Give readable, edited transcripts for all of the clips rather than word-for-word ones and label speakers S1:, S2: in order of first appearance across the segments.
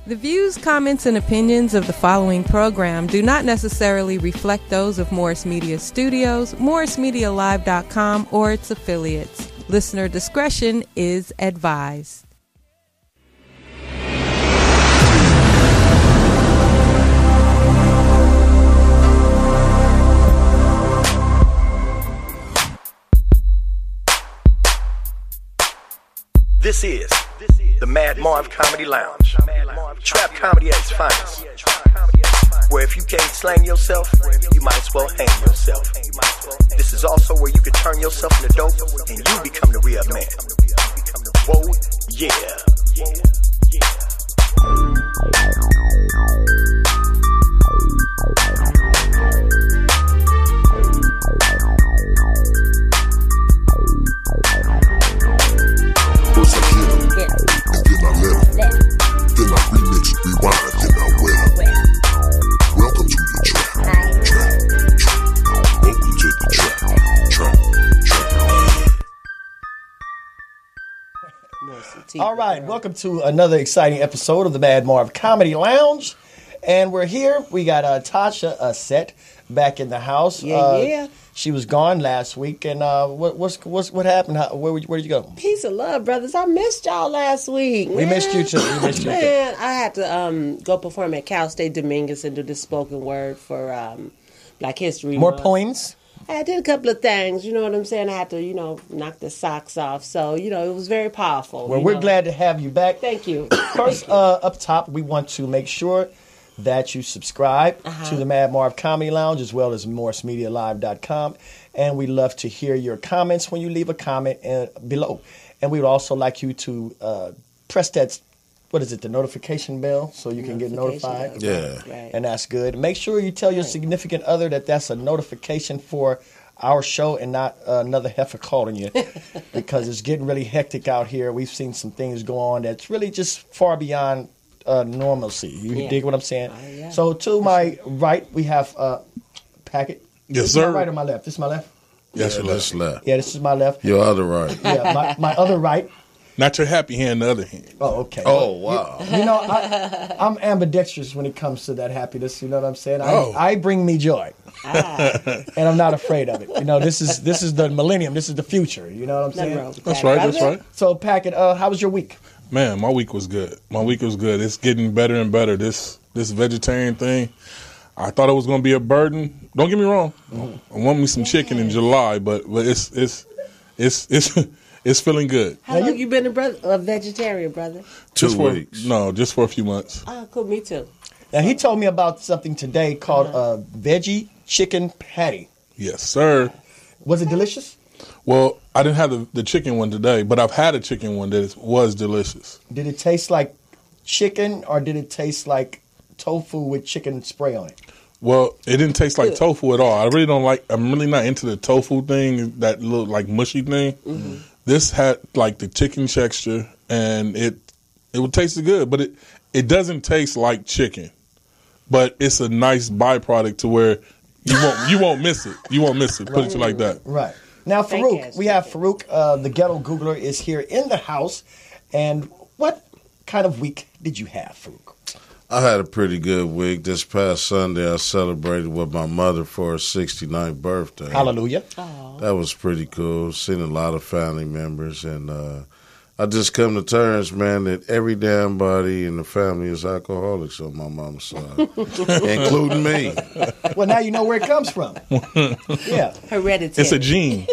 S1: The views, comments, and opinions of the following program do not necessarily reflect those of Morris Media Studios, MorrisMediaLive.com, or its affiliates. Listener discretion is advised.
S2: This is the Mad Marv Comedy Lounge. Trap comedy at its finest. Where if you can't slang yourself, you might as well hang yourself. This is also where you can turn yourself into dope and you become the real man. Whoa, yeah.
S3: First I hit him, and then I let him. Then I remix, rewind, then I wet him. Welcome to the trap. Welcome to the trap.
S4: All right, welcome to another exciting episode of the Mad Marv Comedy Lounge. And we're here. We got Tasha Set back in the house.
S5: Yeah.
S4: She was gone last week, and what happened? Where did you go?
S5: Peace of love, brothers. I missed y'all last week.
S4: We missed you too.
S5: Man, I had to go perform at Cal State Dominguez and do the spoken word for Black History
S4: More
S5: Month.
S4: poems?
S5: I did a couple of things, you know what I'm saying? I had to, knock the socks off. So, it was very powerful.
S4: Well, we're glad to have you back.
S5: Thank you.
S4: First, up top, we want to make sure that you subscribe to the Mad Marv Comedy Lounge as well as MorrisMediaLive.com. And we love to hear your comments when you leave a comment below. And we would also like you to press that, the notification bell so you can get notified.
S3: Yeah.
S5: Right.
S4: And that's good. Make sure you tell your significant other that that's a notification for our show and not another heifer calling you because it's getting really hectic out here. We've seen some things go on that's really just far beyond normalcy. You dig what I'm saying?
S5: Yeah.
S4: So to my right, we have Packet.
S3: Yes,
S4: This
S3: sir.
S4: is my right or my left? This is my left?
S3: Yes, that's left.
S4: Yeah, this is my left.
S3: Your other right.
S4: Yeah, my other right.
S6: Not your happy hand, the other hand.
S4: Oh, okay.
S3: Oh, wow.
S4: I'm ambidextrous when it comes to that happiness. You know what I'm saying?
S6: Oh.
S4: I bring me joy, and I'm not afraid of it. This is the millennium. This is the future. You know what I'm saying?
S6: That's right.
S4: So, Packet, how was your week?
S6: Man, my week was good. It's getting better and better. This vegetarian thing, I thought it was going to be a burden. Don't get me wrong. I want me some chicken in July, but it's feeling good.
S5: How long you been a vegetarian, brother?
S3: 2 weeks.
S6: Just for a few months.
S5: Oh, cool. Me too.
S4: Now, he told me about something today called a veggie chicken patty.
S6: Yes, sir.
S4: Was it delicious?
S6: Well, I didn't have the chicken one today, but I've had a chicken one that was delicious.
S4: Did it taste like chicken or did it taste like tofu with chicken spray on it?
S6: Well, it didn't taste like tofu at all. I'm really not into the tofu thing, that little like mushy thing. Mm-hmm. This had like the chicken texture, and it would taste good, but it doesn't taste like chicken. But it's a nice byproduct to where you won't miss it. You won't miss it. Put it like that.
S4: Right. Now, Farouk, we have Farouk, the ghetto Googler, is here in the house. And what kind of week did you have, Farouk?
S3: I had a pretty good week. This past Sunday, I celebrated with my mother for her 69th birthday.
S4: Hallelujah.
S3: That was pretty cool. Seen a lot of family members. And I just come to terms, man, that every damn body in the family is alcoholics on my mama's side, including me.
S4: Well, now you know where it comes from. Yeah.
S5: Hereditary.
S6: It's a gene.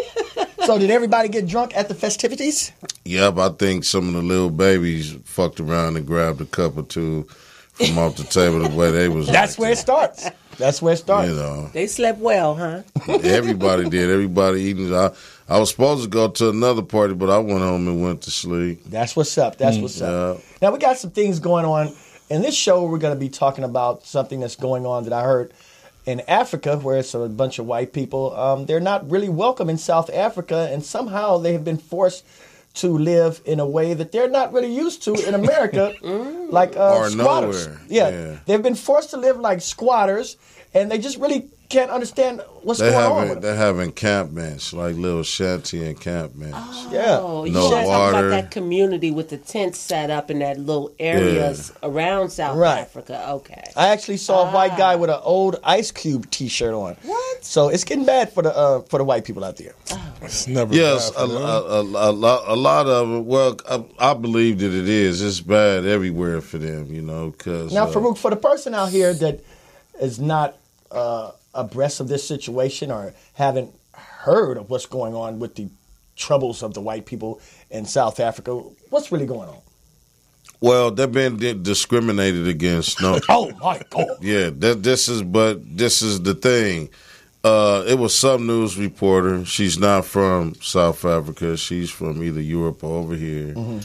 S4: So did everybody get drunk at the festivities?
S3: Yep, I think some of the little babies fucked around and grabbed a cup or two from off the table the way they was.
S4: That's where it starts. That's where it starts.
S3: You know,
S5: They slept well, huh?
S3: everybody did. Everybody eating. I was supposed to go to another party, but I went home and went to sleep.
S4: That's what's up. That's what's up. Now, we got some things going on. In this show, we're going to be talking about something that's going on that I heard in Africa, where it's a bunch of white people. They're not really welcome in South Africa, and somehow they have been forced to live in a way that they're not really used to in America, like
S3: Or
S4: squatters.
S3: nowhere.
S4: Yeah, they've been forced to live like squatters, and they just really can't understand what's going on with them.
S3: They have encampments, like little shanty encampments.
S5: Oh, you
S3: No
S5: talking
S3: water.
S5: about that community with the tents set up in that little areas around South Africa. Okay.
S4: I actually saw a white guy with an old Ice Cube T-shirt on.
S5: What?
S4: So it's getting bad for the white people out there.
S6: It's never
S3: Yes,
S6: bad for them.
S3: a lot of it. Well, I believe that it is. It's bad everywhere for them, you know. Cause,
S4: Now, Farouk, for the person out here that is not abreast of this situation or haven't heard of what's going on with the troubles of the white people in South Africa, what's really going on?
S3: Well, they've been discriminated against. No.
S4: Oh my God!
S3: Yeah, this is the thing. It was some news reporter. She's not from South Africa. She's from either Europe or over here. Mm-hmm.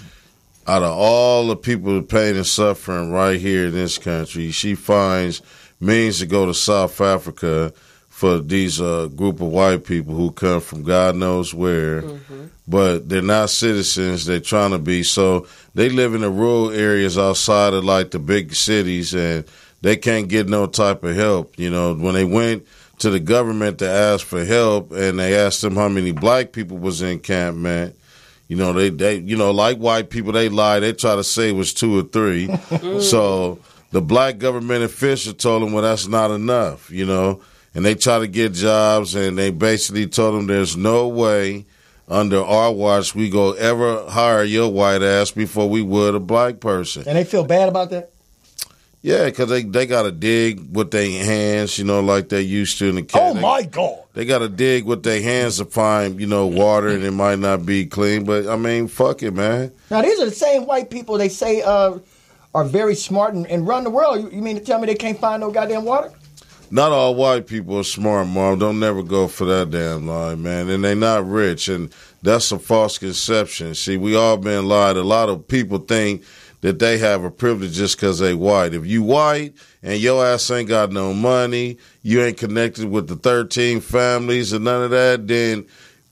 S3: Out of all the people, pain and suffering right here in this country, she finds means to go to South Africa for these group of white people who come from God knows where, but they're not citizens. They're trying to be. So they live in the rural areas outside of like the big cities, and they can't get no type of help. You know, when they went to the government to ask for help, and they asked them how many black people was in encampment. You know, they you know, like white people, they lie. They try to say it was 2 or 3. So the black government official told them, well, that's not enough, you know. And they try to get jobs, and they basically told them there's no way under our watch we go ever hire your white ass before we would a black person.
S4: And they feel bad about that?
S3: Yeah, because they got to dig with their hands, you know, like they used to in the camp.
S4: Oh, my God.
S3: They got to dig with their hands to find, you know, water, and it might not be clean. But, I mean, fuck it, man.
S4: Now, these are the same white people they say are very smart and run the world. You mean to tell me they can't find no goddamn water?
S3: Not all white people are smart, Marv. Don't never go for that damn lie, man. And they not rich, and that's a false conception. See, we all been lied. A lot of people think that they have a privilege just because they white. If you white and your ass ain't got no money, you ain't connected with the 13 families and none of that, then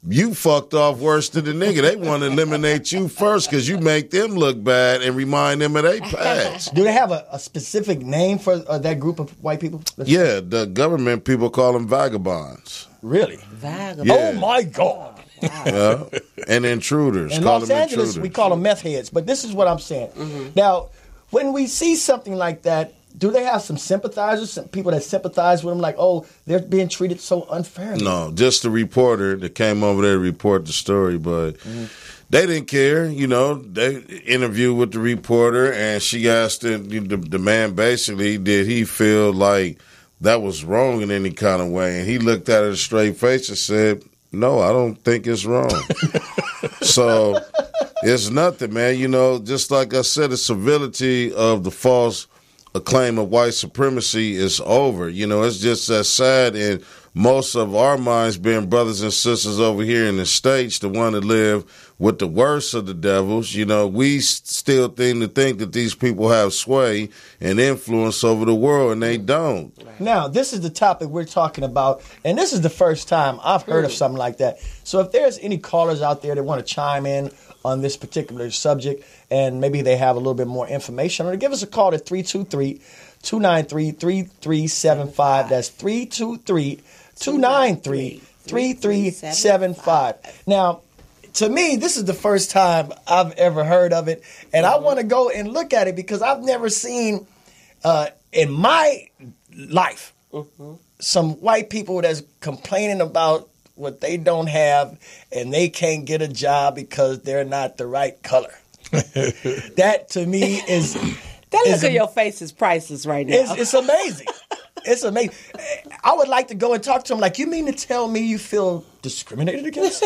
S3: you fucked off worse than the nigga. They want to eliminate you first because you make them look bad and remind them of their past.
S4: Do they have a specific name for that group of white people?
S3: Yeah, the government people call them vagabonds.
S4: Really?
S5: Vagabonds.
S3: Yeah.
S4: Oh, my God.
S3: Yeah. And intruders.
S4: In
S3: call
S4: Los
S3: them
S4: Angeles,
S3: intruders.
S4: we call them meth heads. But this is what I'm saying. Now, when we see something like that, do they have some sympathizers, some people that sympathize with them, like, oh, they're being treated so unfairly?
S3: No, just the reporter that came over there to report the story, but they didn't care. You know, they interviewed with the reporter, and she asked the man basically, did he feel like that was wrong in any kind of way? And he looked at her a straight face and said, no, I don't think it's wrong. So it's nothing, man. You know, just like I said, the civility of the false acclaim of white supremacy is over. You know, it's just that sad, and most of our minds being brothers and sisters over here in the States, the one that live with the worst of the devils, you know, we still think that these people have sway and influence over the world, and they don't.
S4: Now, this is the topic we're talking about, and this is the first time I've heard of something like that. So if there's any callers out there that want to chime in on this particular subject, and maybe they have a little bit more information, or give us a call at 323-293-3375. That's 323-293-3375. Now, to me, this is the first time I've ever heard of it, and I want to go and look at it because I've never seen in my life some white people that's complaining about what they don't have and they can't get a job because they're not the right color. That to me is
S5: that look on your face is priceless right now.
S4: It's amazing. It's amazing. I would like to go and talk to him like, you mean to tell me you feel discriminated against?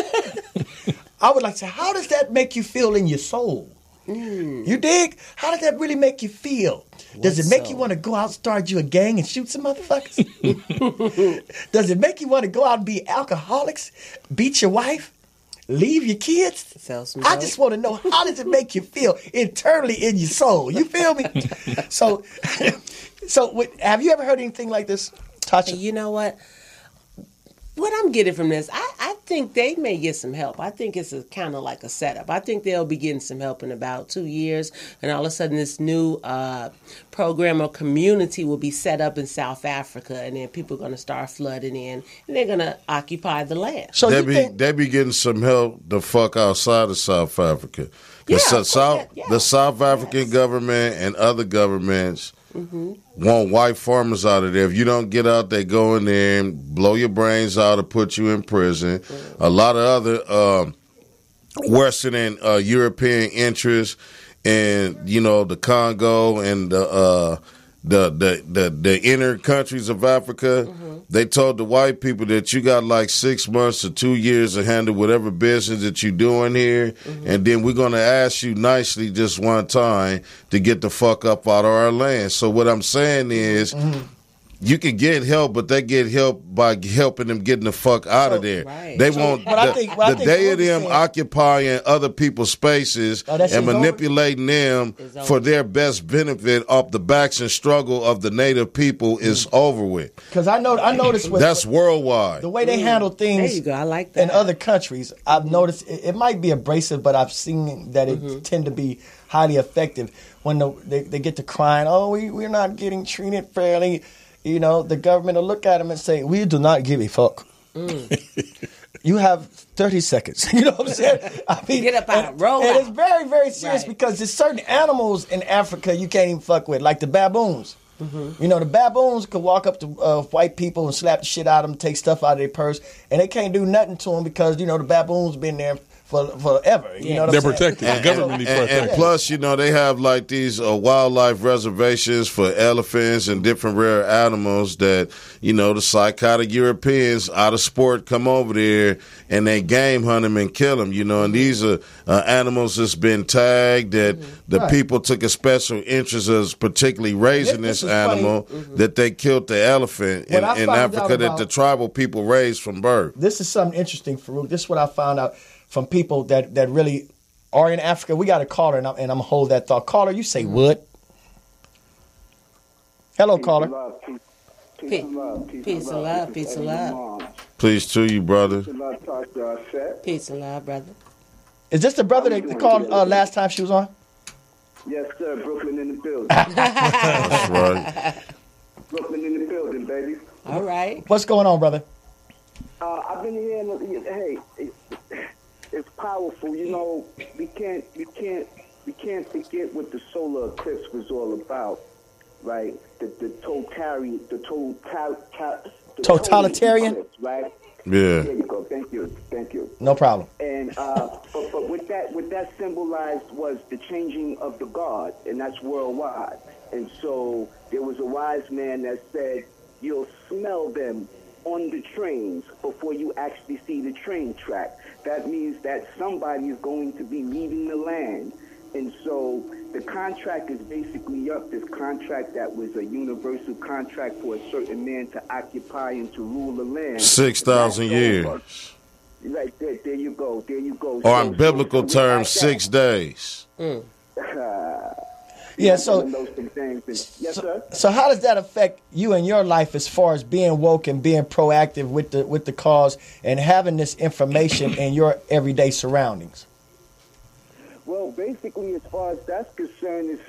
S4: I would like to say, how does that make you feel in your soul? You dig? How does that really make you feel? Does it make you want to go out, start you a gang and shoot some motherfuckers? Does it make you want to go out and be alcoholics, beat your wife, leave your kids? I just want to know, how does it make you feel internally in your soul? You feel me? So have you ever heard anything like this, Tasha?
S5: You know what? What I'm getting from this, I think they may get some help. I think it's kind of like a setup. I think they'll be getting some help in about 2 years, and all of a sudden this new program or community will be set up in South Africa, and then people are going to start flooding in, and they're going to occupy the land.
S3: So they be getting some help the fuck outside of South Africa. The South African government and other governments want white farmers out of there. If you don't get out, they go in there and blow your brains out or put you in prison. A lot of other Western and European interests in, the Congo and the inner countries of Africa. They told the white people that you got like 6 months to 2 years to handle whatever business that you're doing here, and then we're going to ask you nicely just one time to get the fuck up out of our land. So what I'm saying is, you can get help, but they get help by helping them getting the fuck out of there.
S5: Right.
S3: They want the day of them occupying other people's spaces and manipulating them for their best benefit off the backs and struggle of the native people is over with.
S4: Because I noticed
S3: that's worldwide.
S4: The way they handle things
S5: there you go. I like that.
S4: in other countries, I've noticed it might be abrasive, but I've seen that it tend to be highly effective when they get to crying, oh, we're not getting treated fairly. The government will look at them and say, we do not give a fuck. You have 30 seconds. You know what I'm saying? I mean,
S5: get up out of roll.
S4: And it's very, very serious because there's certain animals in Africa you can't even fuck with, like the baboons. The baboons could walk up to white people and slap the shit out of them, take stuff out of their purse, and they can't do nothing to them because, the baboons been there forever. You know what
S6: They're
S4: I'm saying?
S6: protected. The government needs protection.
S3: And plus, they have like these wildlife reservations for elephants and different rare animals that, the psychotic Europeans out of sport come over there and they game hunt them and kill them, and these are animals that's been tagged that the people took a special interest as particularly raising this animal that they killed the elephant in Africa that the tribal people raised from birth.
S4: This is something interesting, Farouk. This is what I found out from people that really are in Africa. We got a caller, and I'm going to hold that thought. Caller, you say what? Hello, caller.
S5: Peace and love. Peace and love.
S3: Peace to you, brother.
S5: Peace and love, brother.
S4: Is this the brother that called last time she was on?
S7: Yes, sir. Brooklyn in the building.
S3: That's right.
S7: Brooklyn in the building, baby.
S5: All right.
S4: What's going on, brother?
S7: I've been hearing. Hey, it's powerful. We can't forget what the solar eclipse was all about, right? The totalitarian eclipse, right?
S3: Yeah.
S7: There you go. Thank you.
S4: No problem.
S7: And but what that symbolized was the changing of the guard, and that's worldwide. And so there was a wise man that said, "You'll smell them on the trains before you actually see the train track." That means that somebody is going to be leaving the land. And so the contract is basically up. This contract that was a universal contract for a certain man to occupy and to rule the land.
S3: 6,000 years.
S7: Right there you go.
S3: Or in biblical terms, 6 days.
S4: Yeah, so
S7: yes, sir.
S4: So how does that affect you and your life as far as being woke and being proactive with the cause and having this information in your everyday surroundings?
S7: Well, basically, as far as that's concerned, is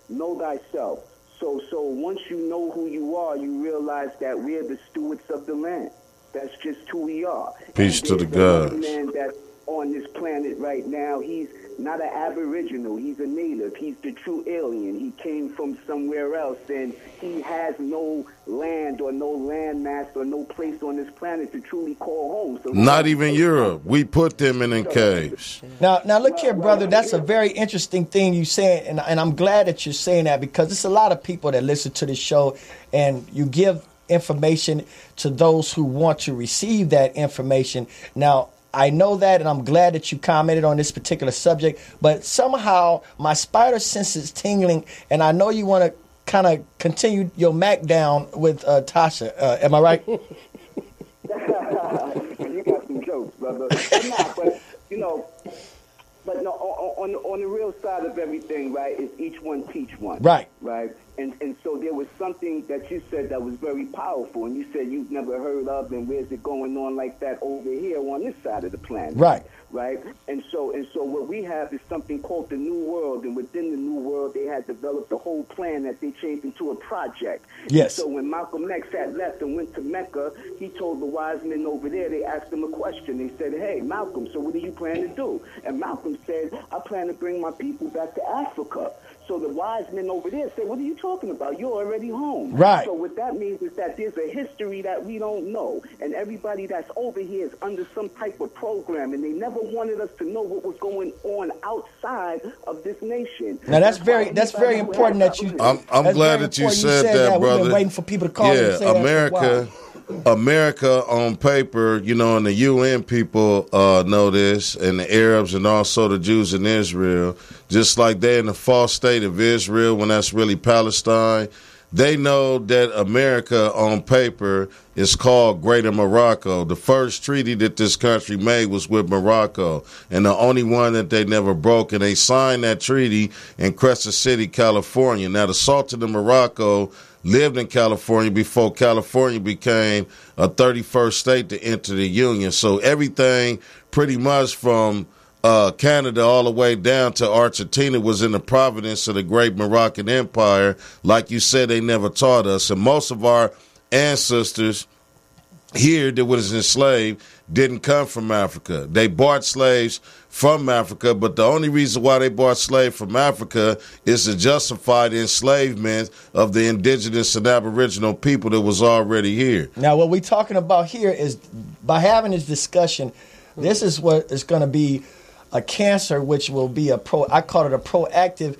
S7: know thyself. So once you know who you are, you realize that we're the stewards of the land. That's just who we are.
S3: Peace to the gods.
S7: Man that's on this planet right now, he's not an aboriginal. He's a native. He's the true alien. He came from somewhere else, and he has no land or no landmass or no place on this planet to truly call home. So
S3: not even Europe. We put them in caves.
S4: Now look here, brother. That's a very interesting thing you saying, and I'm glad that you're saying that because there's a lot of people that listen to this show, and you give information to those who want to receive that information. Now, I know that, and I'm glad that you commented on this particular subject, but somehow my spider sense is tingling, and I know you want to kind of continue your Mac down with Tasha. Am I right?
S7: You got some jokes, brother. But no, on the real side of everything, right, is each one teach one.
S4: Right.
S7: Right? And so there was something that you said that was very powerful, and you said you've never heard of, and where's it going on like that over here on this side of the planet? Right? And so what we have is something called the New World, and within the New World, they had developed a whole plan that they changed into a project.
S4: Yes.
S7: And so when Malcolm X had left and went to Mecca, he told the wise men over there, they asked him a question. They said, hey, Malcolm, so what do you plan to do? And Malcolm said, I plan to bring my people back to Africa. So the wise men over there said, what are you talking about? You're already home.
S4: Right.
S7: So what that means is that there's a history that we don't know. And everybody that's over here is under some type of program. And they never wanted us to know what was going on outside of this nation.
S4: Now, that's very important that you...
S3: I'm glad that you said that, brother.
S4: We've been waiting for people to call and say
S3: America... America on paper, you know, and the UN people know this, and the Arabs and also the Jews in Israel, just like they're in the false state of Israel when that's really Palestine. They know that America on paper is called Greater Morocco. The first treaty that this country made was with Morocco, and the only one that they never broke, and they signed that treaty in Crescent City, California. Now, the Sultan of Morocco lived in California before California became a 31st state to enter the Union. So everything pretty much from Canada all the way down to Argentina was in the providence of the great Moroccan Empire. Like you said, they never taught us. And most of our ancestors here that was enslaved didn't come from Africa. They bought slaves from Africa, but the only reason why they bought slaves from Africa is to justify the enslavement of the indigenous and aboriginal people that was already here.
S4: Now, what we're talking about here is, by having this discussion, this is what is going to be a cancer, which will be I call it a proactive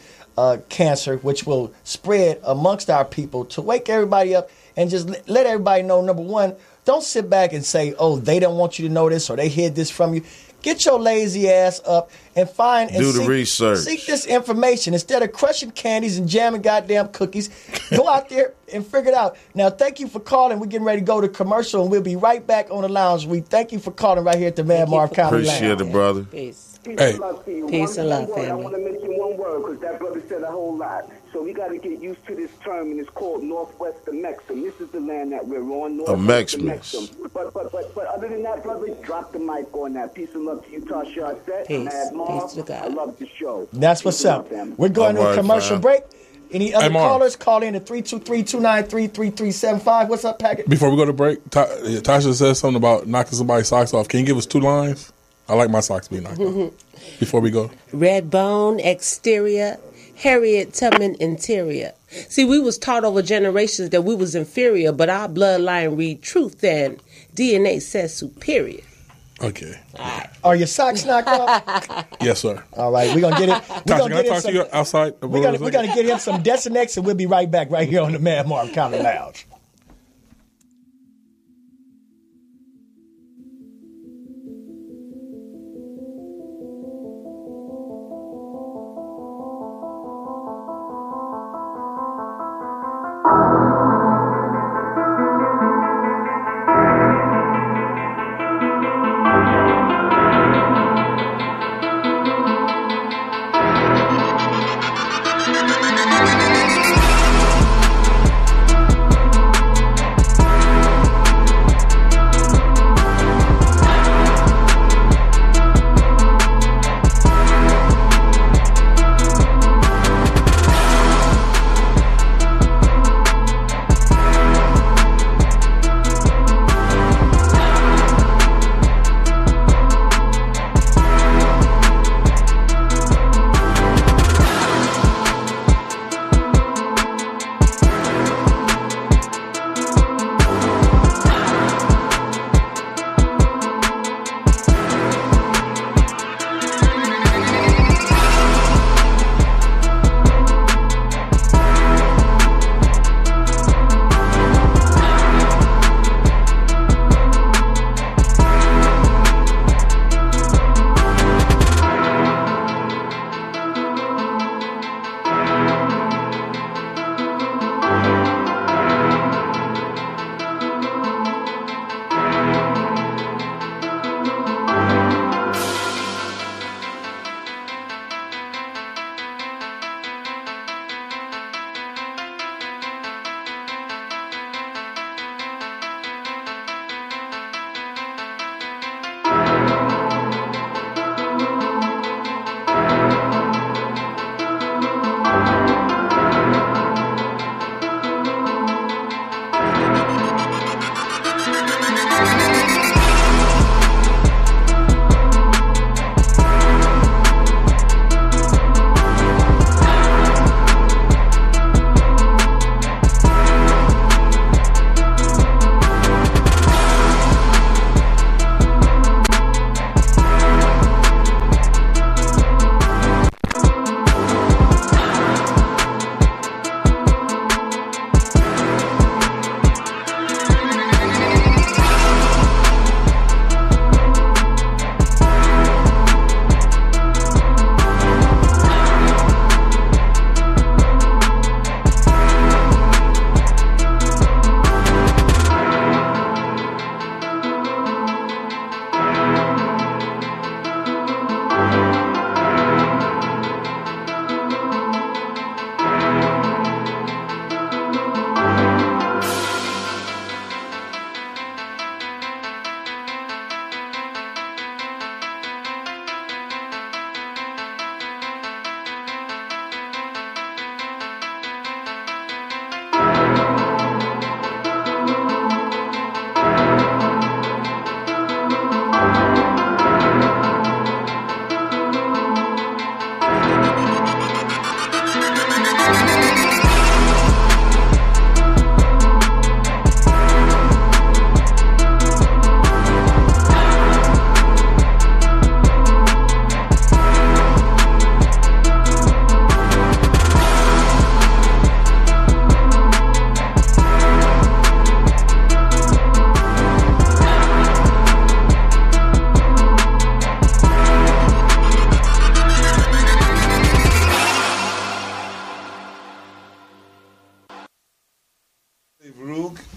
S4: cancer, which will spread amongst our people to wake everybody up and just let everybody know, number one, don't sit back and say, oh, they don't want you to know this or they hid this from you. Get your lazy ass up and find and
S3: do the research.
S4: Seek this information. Instead of crushing candies and jamming goddamn cookies, go out there and figure it out. Now, thank you for calling. We're getting ready to go to commercial, and we'll be right back on the lounge. We thank you for calling right here at the Mad Marv Comedy Lounge.
S3: Appreciate it, brother.
S5: Peace.
S7: Peace
S5: Hey.
S7: and love to you.
S5: Peace and love,
S7: I
S5: family.
S7: want to mention one word because that brother said a whole lot. So we got to get used to this term, and it's called Northwest Mexum. This is the land that we're on, Northwest Mexum. But other than that, brother, drop the mic on that. Peace and love to you, Tasha.
S5: Peace.
S7: Mad Marv.
S5: Peace to God.
S7: I love the show.
S4: That's what's up. We're going to a commercial break. Any other callers, call in at 323-293-3375. What's up, Packet?
S6: Before we go to break, Tasha says something about knocking somebody's socks off. Can you give us 2 lines? I like my socks being knocked off. Before we go.
S5: Red bone, exterior, Harriet Tubman, interior. See, we was taught over generations that we was inferior, but our bloodline read truth and DNA says superior.
S6: Okay.
S5: All right.
S4: Are your socks knocked off?
S6: Yes, sir.
S4: All right, we're going to get it.
S6: Tasha, can I talk to you outside?
S4: We're going to get him some Desinex, and we'll be right back right here on the Mad Marv Comedy Lounge.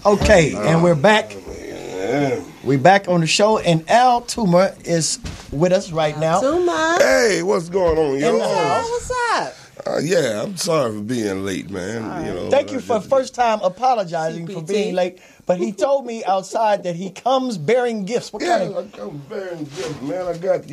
S4: Okay, and we're back. We're back on the show, and Al Toomer is with us right now.
S5: Tuma.
S8: Hey, what's going on,
S4: In
S8: yo?
S4: the house.
S5: What's up?
S8: Yeah, I'm sorry for being late, man. You know,
S4: Thank you for first time apologizing for
S5: CPT.
S4: being late. But he told me outside that he comes bearing gifts. What
S8: Yeah,
S4: kind of?
S8: I'm bearing gifts, man. I got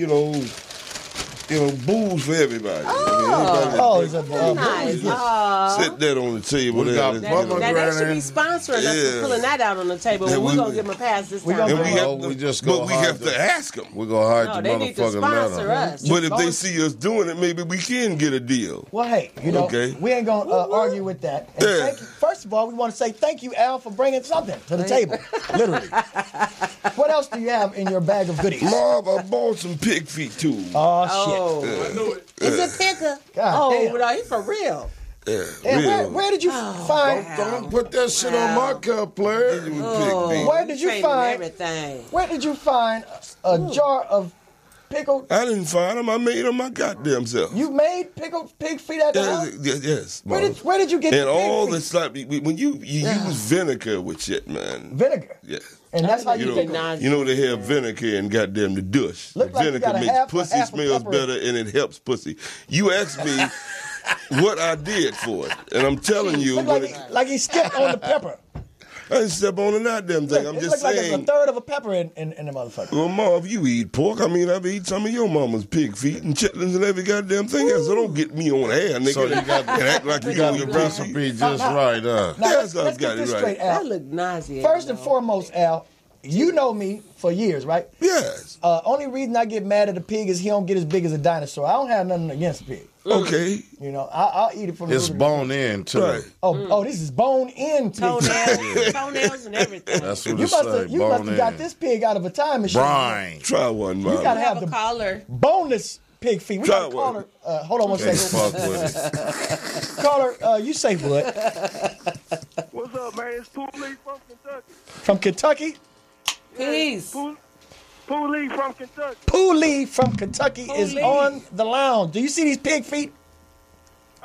S8: booze for everybody.
S4: Oh, it's a
S5: Nice.
S8: Sit that on the table.
S3: We got
S8: there.
S3: Bubba
S5: Now they should be sponsoring us
S8: Yeah.
S5: for pulling that out on the table.
S8: Yeah,
S5: But we're
S8: we-
S5: going to give them a pass this
S4: we
S5: time.
S4: gonna-
S8: And
S3: we just
S8: but
S3: go
S8: we
S3: hide
S8: have to ask them.
S3: We're going to hide
S5: No,
S3: the
S5: they need to
S3: motherfucking
S5: sponsor
S3: letter.
S5: us.
S8: But if they see us doing it, maybe we can get a deal.
S4: Well, hey,
S8: Okay.
S4: we ain't gonna argue with that. And
S8: Yeah.
S4: thank you. First of all, we want to say thank you, Al, for bringing something to the table. Literally. What else do you have in your bag of goodies?
S8: Marv, I bought some pig feet too.
S4: Oh shit!
S5: It's a picker.
S4: God damn.
S5: No, he for real.
S8: Yeah,
S4: And
S8: real.
S4: where did you find?
S3: Don't put that shit on my cup, player.
S8: Pig feet.
S4: Where did you
S5: Trading
S4: find?
S5: everything?
S4: Where did you find a jar of pickled?
S8: I didn't find them. I made them my goddamn self.
S4: You made pickled pig feet at the house.
S8: Yes.
S4: Where
S8: Marv.
S4: did you get
S8: And
S4: the pig
S8: all
S4: feet?
S8: the slap when you use vinegar with shit, man.
S4: Vinegar,
S8: Yeah.
S4: and that's how you
S8: You
S4: pickle.
S8: know, you know they have vinegar and goddamn the douche.
S4: Look
S8: The
S4: like you
S8: vinegar
S4: got a
S8: makes
S4: half
S8: pussy
S4: a
S8: smells
S4: pepper.
S8: better and it helps pussy. You asked me what I did for it, and I'm telling you,
S4: Look
S8: when
S4: like he skipped on the pepper.
S8: I didn't step on the goddamn thing.
S4: Look,
S8: I'm
S4: it
S8: just
S4: looks like it's a
S8: saying.
S4: third of a pepper in the motherfucker.
S8: Well, Marv, you eat pork. I mean, I've eaten some of your mama's pig feet and chitlins and every goddamn thing else. So don't get me on air, nigga.
S3: So you got
S8: and act like you
S3: got
S8: got
S3: the recipe just right, huh?
S4: Now,
S8: Yes,
S4: let's
S8: I've got
S4: get this
S8: it right.
S4: straight, Al.
S5: That look nauseating.
S4: First and foremost, Al, you know me for years, right?
S8: Yes.
S4: Only reason I get mad at a pig is he don't get as big as a dinosaur. I don't have nothing against a pig.
S8: Okay.
S4: You know, I'll eat it from
S3: It's
S4: the root.
S3: bone in, too.
S8: Right.
S4: Oh, this is bone in pig.
S5: Toenails and everything.
S3: That's what
S4: You
S3: it
S4: must
S3: say,
S4: have
S3: bone in.
S4: got this pig out of a time machine.
S3: Brine.
S8: Try one, Marv.
S4: You gotta
S5: have
S4: have
S5: a
S4: the
S5: collar.
S4: boneless pig feet. We
S8: Try
S4: gotta call
S8: one.
S4: her. Hold on one
S3: Can't
S4: second.
S3: fuck with it.
S4: Call her. You say what?
S9: What's up, man? It's Pooley from Kentucky.
S4: From Kentucky?
S5: Peace.
S9: Pooley from Kentucky.
S4: Pooley from Kentucky is
S5: Pooley.
S4: on the lounge. Do you see these pig feet?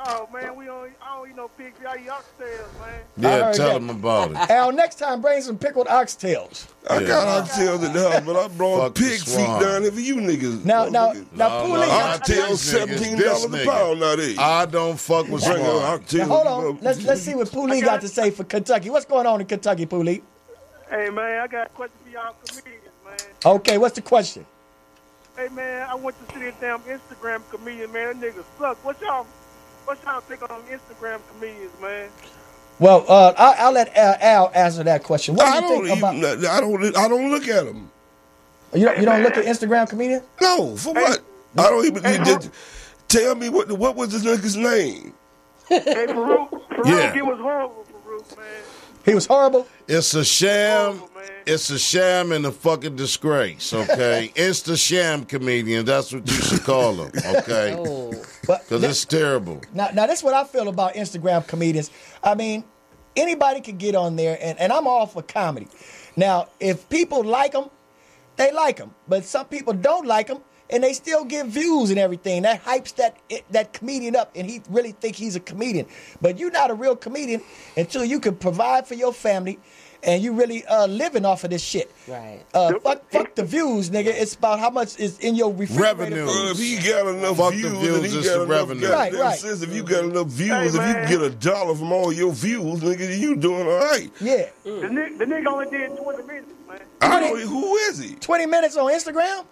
S9: Oh, man, I don't eat no pig feet. I eat oxtails, man.
S3: Yeah,
S4: heard
S3: tell
S4: that.
S3: him about it.
S4: Al, next time bring some pickled oxtails.
S8: I got oxtails at the house, but I brought
S3: Fuck the
S8: pig feet
S3: swine.
S8: down here for you niggas.
S4: Now,
S3: No,
S4: Pooley.
S3: no,
S8: Oxtails
S3: This nigga,
S8: $17 a
S3: this
S8: pound nowadays.
S3: I don't fuck with
S8: Bring
S3: swine.
S8: oxtails.
S4: Now, hold on. Let's see what Pooley got to say for Kentucky. What's going on in Kentucky, Pooley?
S9: Hey, man, I got a question for y'all comedians, man.
S4: Okay, what's the question?
S9: Hey, man, I went to see this damn Instagram comedian, man. That nigga suck. What's y'all take on Instagram comedians, man?
S4: Well, I'll let Al answer that question. What
S8: I
S4: do you
S8: don't
S4: think about?
S8: even. I don't look at them.
S4: You don't look at Instagram comedians?
S8: No, for what? I don't even. Tell me what was this nigga's name?
S9: Hey, Farouk,
S3: Yeah.
S9: it was horrible, Farouk, man.
S4: He was horrible.
S3: It's a sham.
S9: Horrible, man.
S3: It's a sham and a fucking disgrace, okay? Insta sham comedian, that's what you should call them, okay?
S4: But
S3: Because it's terrible.
S4: now that's what I feel about Instagram comedians. I mean, anybody can get on there, and I'm all for comedy. Now, if people like them, they like them. But some people don't like them, and they still get views and everything. That hypes that comedian up, and he really think he's a comedian. But you're not a real comedian until you can provide for your family, and you really living off of this shit.
S5: Right.
S4: Fuck the views, nigga. It's about how much is in your refrigerator.
S3: Revenue.
S8: If he got enough
S3: Fuck the
S8: views,
S3: views,
S8: and he
S3: it's
S8: got
S3: the
S8: enough
S3: revenue.
S8: goddamn
S4: Right.
S8: sense, if you got enough views,
S9: Hey,
S8: if you
S9: man.
S8: get $1 from all your views, nigga, you doing all right.
S4: Yeah.
S9: The nigga only did 20 minutes, man.
S8: I don't. Who is he?
S4: 20 minutes on Instagram?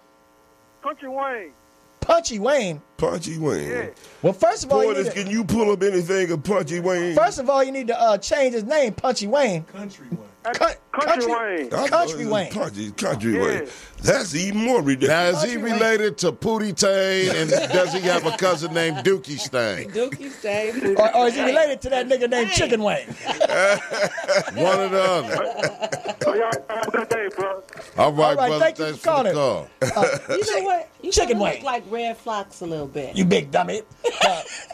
S9: Country Wayne.
S4: Punchy Wayne.
S8: Punchy Wayne.
S9: Yeah.
S4: Well, first of all, you
S8: Portis,
S4: need
S8: can
S4: to,
S8: you pull up anything of Punchy Wayne?
S4: change his name, Punchy Wayne.
S9: Country Wayne.
S8: I
S4: Country
S8: thought it was
S4: Wayne.
S8: Country
S9: Yeah.
S8: Wayne. That's even more
S3: Now,
S8: ridiculous.
S3: is he related to Pootie Tang, and does he have a cousin named Dookie Stang?
S5: Dookie stay.
S4: Or is he related to that nigga named Chicken Wayne?
S3: One or the other.
S9: So y'all have a good day, bro.
S3: All right,
S4: All right,
S3: brother,
S4: thank you
S3: thanks
S4: for
S3: for the
S4: calling.
S3: call.
S5: You know what? You
S4: Chicken
S5: kinda
S4: Wayne.
S5: look like Red Fox a little bit.
S4: You big dummy.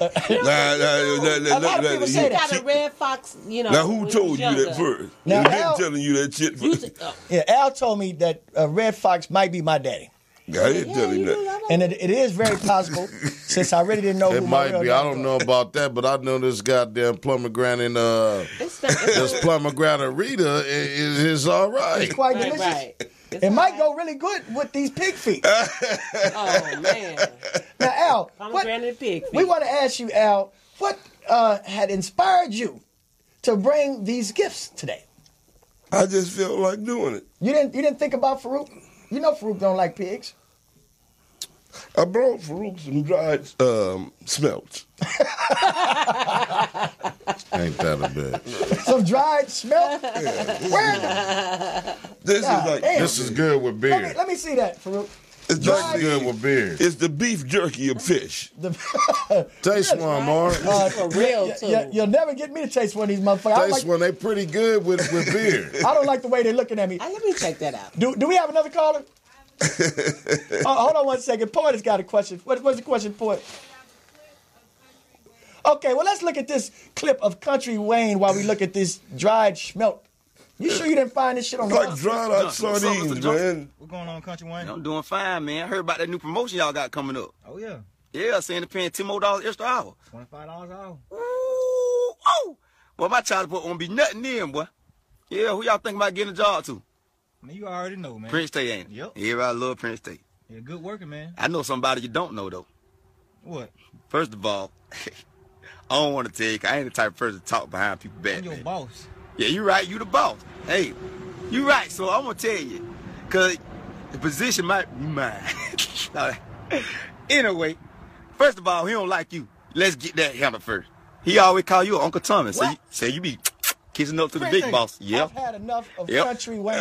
S5: A lot of people say that. Got a Red Fox, you know.
S8: Now, who
S5: when he
S8: told
S5: was
S8: you
S5: younger.
S8: that first?
S4: Now,
S8: And been
S4: Al-
S8: telling you that shit
S5: You
S8: first.
S5: t- oh,
S4: Yeah, Al told me that Red Fox might be my daddy.
S8: I didn't tell him that.
S4: And it is very possible, since I really didn't know
S3: It
S4: who my
S3: might
S4: real
S3: be. I
S4: name
S3: don't
S4: was.
S3: know about that, but I know this goddamn pomegranate. This pomegranate Rita is all right.
S4: It's quite delicious.
S5: Right.
S4: It might go really good with these pig feet.
S5: Oh man.
S4: Now, Al,
S5: Pomegranate pig feet.
S4: we want to ask you, Al, what had inspired you to bring these gifts today?
S8: I just felt like doing it.
S4: You didn't think about Farouk? You know Farouk don't like pigs.
S8: I brought Farouk some dried smelts.
S3: Ain't that a bitch?
S4: Some dried smelt. Where?
S3: This is good with beer.
S4: Let me see that, Farouk.
S8: It's
S3: This is good with beer.
S8: It's the beef jerky of fish.
S3: Taste one, Marv.
S5: For real too.
S4: You'll never get me to taste one of these motherfuckers.
S3: Taste one. They pretty good with beer.
S4: I don't like the way they're looking at me.
S5: Let me check that out.
S4: Do we have another caller? Hold on one second. Poet has got a question. What's the question, Poet? Okay, well, let's look at this clip of Country Wayne while we look at this dried schmelt. You sure you didn't find this shit on the
S8: Like dried out sardines, man.
S10: What's going on, Country Wayne?
S11: I'm doing fine, man. I heard about that new promotion y'all got coming up.
S10: Oh, yeah.
S11: Yeah, saying they're paying $10 more extra hour.
S10: $25 an hour.
S11: Ooh, oh. Well, my child support won't be nothing then, boy. Yeah, who y'all think about getting a job to?
S10: Man, you already know, man.
S11: Prince State, ain't it?
S10: Yep.
S11: Everybody love Prince State.
S10: Yeah, good working, man.
S11: I know somebody you don't know, though.
S10: What?
S11: First of all, I don't want to tell you, 'cause I ain't the type of person to talk behind people's back,
S10: I'm your
S11: man.
S10: boss.
S11: Yeah, you right. You the boss. Hey, you right. So I'm going to tell you, because the position might be mine. Anyway, first of all, he don't like you. Let's get that handled first. He always call you Uncle Thomas. Say you be kissing up to the big boss. Yep.
S4: I've had enough of Country Wayne.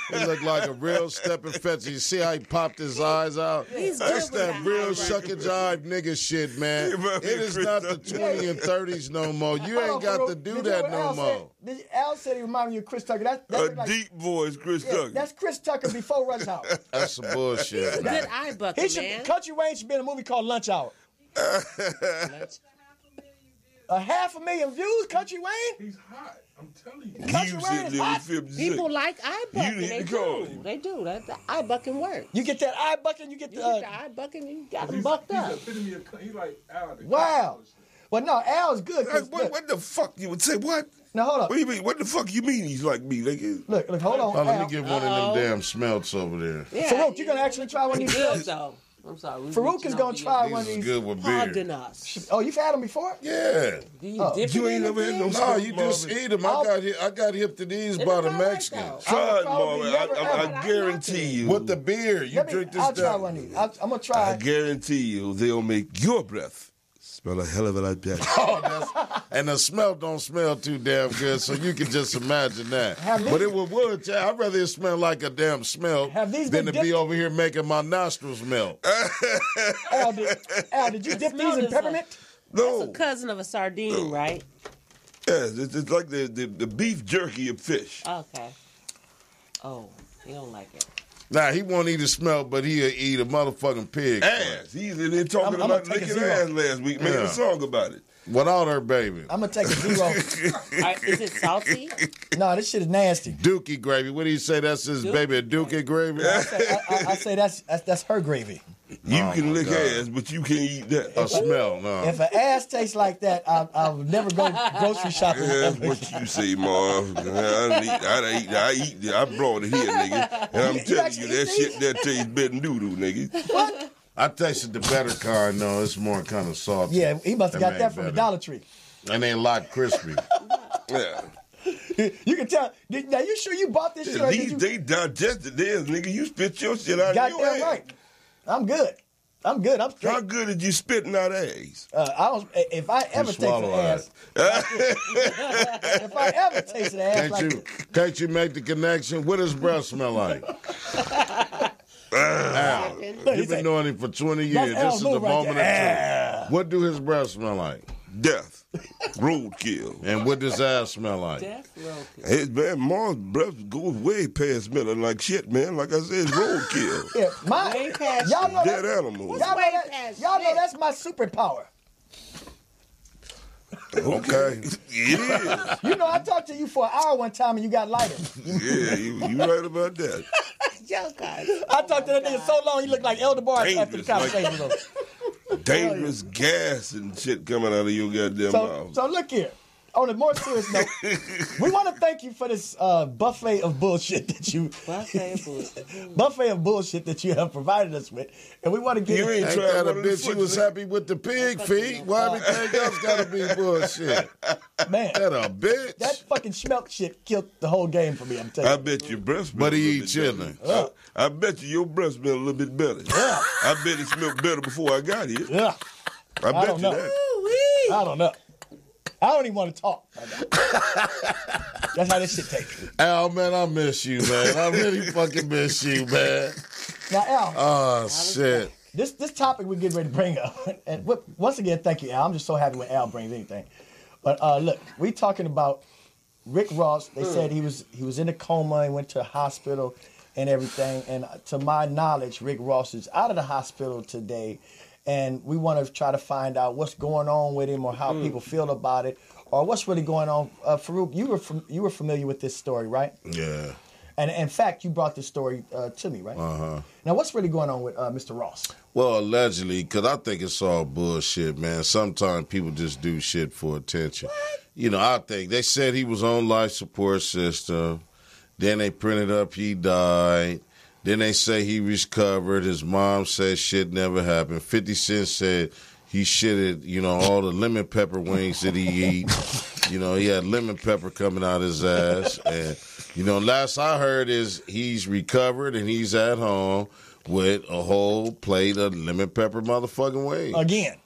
S3: He looked like a real stepping fetch. You see how he popped his eyes out? That's that real shucking jive nigga shit, man. It is not the 20 and 30s no more. You ain't got to do that no more.
S4: Al said he reminded you of Chris Tucker. That's
S8: A
S4: like,
S8: deep voice, Chris Tucker.
S4: That's Chris Tucker before Rush Hour.
S3: That's some bullshit.
S5: Good eye bucket, man.
S4: Country Wayne should be in a movie called Lunch Hour. 500,000 views, Country Wayne?
S6: He's hot. I'm telling you.
S4: Country Wayne is hot.
S5: People like eye bucking.
S8: need
S5: They
S8: to call
S5: do.
S8: him.
S5: They do. That the eye bucking works.
S4: You get that eye bucking, you get
S5: You
S4: the...
S5: get the eye bucking, you got them bucked up.
S6: He's like Al.
S4: Wow. Well, no, Al's good. 'Cause look,
S8: What the fuck you would say? What?
S4: now, hold up.
S8: What do you mean? What the fuck you mean he's like me? Like,
S4: Look, hold on.
S3: Oh, let
S4: Al.
S3: me get one of them damn smelts over there.
S5: Yeah,
S4: Farouk, you going to actually try one of these?
S5: good though. I'm sorry.
S4: Farouk is going to try one of
S3: These is
S4: these.
S3: good with
S5: harder
S3: beer.
S5: than us.
S4: Oh, you've had them before?
S3: Yeah.
S8: you ain't never had no
S3: No,
S8: smell,
S3: you just
S8: Marvin.
S3: eat them. I got hip to these
S5: They
S3: by
S5: don't
S3: the
S5: all right,
S3: Mexicans.
S5: though.
S8: Try it,
S4: probably
S8: Marvin.
S4: never
S8: I
S5: ever-
S8: guarantee you.
S3: With the beer, you drink this
S4: I'll try
S3: down.
S4: one of these. I'm going to
S8: I
S4: try.
S8: guarantee you they'll make your breath smell a hell of a lot better.
S3: And the smell don't smell too damn good, so you can just imagine that. But it would, yeah. I'd rather it smell like a damn smell
S4: Have these
S3: than
S4: been
S3: to be
S4: dipped?
S3: over here making my nostrils melt.
S4: Al, did you dip these in peppermint?
S8: No.
S5: It's a cousin of a sardine, right?
S8: Yes, it's like the beef jerky of fish.
S5: Okay. Oh, you don't like it.
S3: Nah, he won't eat a smell, but he'll eat a motherfucking pig.
S8: Ass. He's in there talking
S4: I'm gonna
S8: about
S4: take a
S8: licking
S4: zero.
S8: ass last week, making
S3: Yeah.
S8: a song about it.
S3: Without her baby.
S4: I'm going to take a 0.
S5: Is it salty?
S4: No, this shit is nasty.
S3: Dookie gravy. What do you say? That's his baby, a dookie gravy?
S4: I say that's her gravy.
S8: You can lick ass, but you can't eat that.
S3: A smell, no.
S4: If an ass tastes like that, I'll never go grocery shopping.
S8: Yeah, that's what you say, Marv. I brought it here, nigga. And I'm telling you, that shit that tastes better than doo-doo, nigga.
S4: What?
S3: I tasted the better kind, though. It's more kind of salty.
S4: Yeah, he must have got that from the
S3: better.
S4: Dollar Tree.
S3: And they a lot crispy.
S8: Yeah.
S4: You can tell. Now, you sure you bought this shit?
S8: At
S4: Or did
S8: least
S4: you,
S8: they digested theirs, nigga. You spit your shit out of your
S4: goddamn
S8: ass.
S4: right. I'm good. I'm straight.
S8: How good is you spitting out eggs?
S4: I don't. If I ever taste an
S3: swallow
S4: ass, if I ever taste an ass
S3: Can't you make the connection? What does breath smell like? Al, you've been knowing him for 20 years.
S4: That's
S3: This
S4: Al's
S3: is the
S4: move right
S3: moment
S4: there.
S3: of truth. What do his breath smell like?
S8: Death. Roadkill.
S3: And what does ass smell like?
S5: Death row.
S8: Hey, man, Marv's breath goes way past smelling like shit, man. Like I said, it's roadkill.
S4: Yeah,
S5: Way past
S4: y'all know
S8: Dead
S4: that,
S8: animals.
S4: y'all know that's my superpower.
S8: Okay. Yeah.
S4: You know, I talked to you for an hour one time and you got lighter.
S8: Yeah, you right about that.
S5: Yo, guys.
S4: I talked to that nigga so long, he looked like Elder Barnes after the conversation was over.
S8: Dangerous gas and shit coming out of your goddamn mouth.
S4: So look here. On a more serious note, we want to thank you for this buffet of bullshit that you have provided us with, and we want to give
S3: you ain't trying to bitch. She was happy with the pig feet. Why everything else got to be bullshit?
S4: Man,
S3: that a bitch.
S4: That fucking schmelk shit killed the whole game for me. I'm telling you.
S8: I bet your breast smell.
S3: But he eat chilling.
S8: I bet you your breast smell a little bit better. I bet it smelled better before I got here.
S4: Yeah,
S8: I bet you that.
S4: I don't know. I don't even want to talk. That's how this shit takes.
S3: Al, man, I miss you, man. I really fucking miss you, man.
S4: Now, Al.
S3: Oh, shit.
S4: This topic we're getting ready to bring up. And once again, thank you, Al. I'm just so happy when Al brings anything. But look, we talking about Rick Ross. They said he was in a coma and went to a hospital and everything. And to my knowledge, Rick Ross is out of the hospital today. And we want to try to find out what's going on with him or how people feel about it or what's really going on. Farouk, you were familiar with this story, right?
S3: Yeah.
S4: And in fact, you brought this story to me, right?
S3: Uh-huh.
S4: Now, what's really going on with Mr. Ross?
S3: Well, allegedly, because I think it's all bullshit, man. Sometimes people just do shit for attention. What? You know, I think they said he was on life support system. Then they printed up he died. Then they say he recovered. His mom said shit never happened. 50 Cent said he shitted, all the lemon pepper wings that he eat. He had lemon pepper coming out his ass. And, last I heard is he's recovered and he's at home with a whole plate of lemon pepper motherfucking wings.
S4: Again.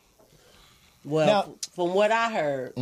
S5: Well,
S4: now,
S5: from what I heard,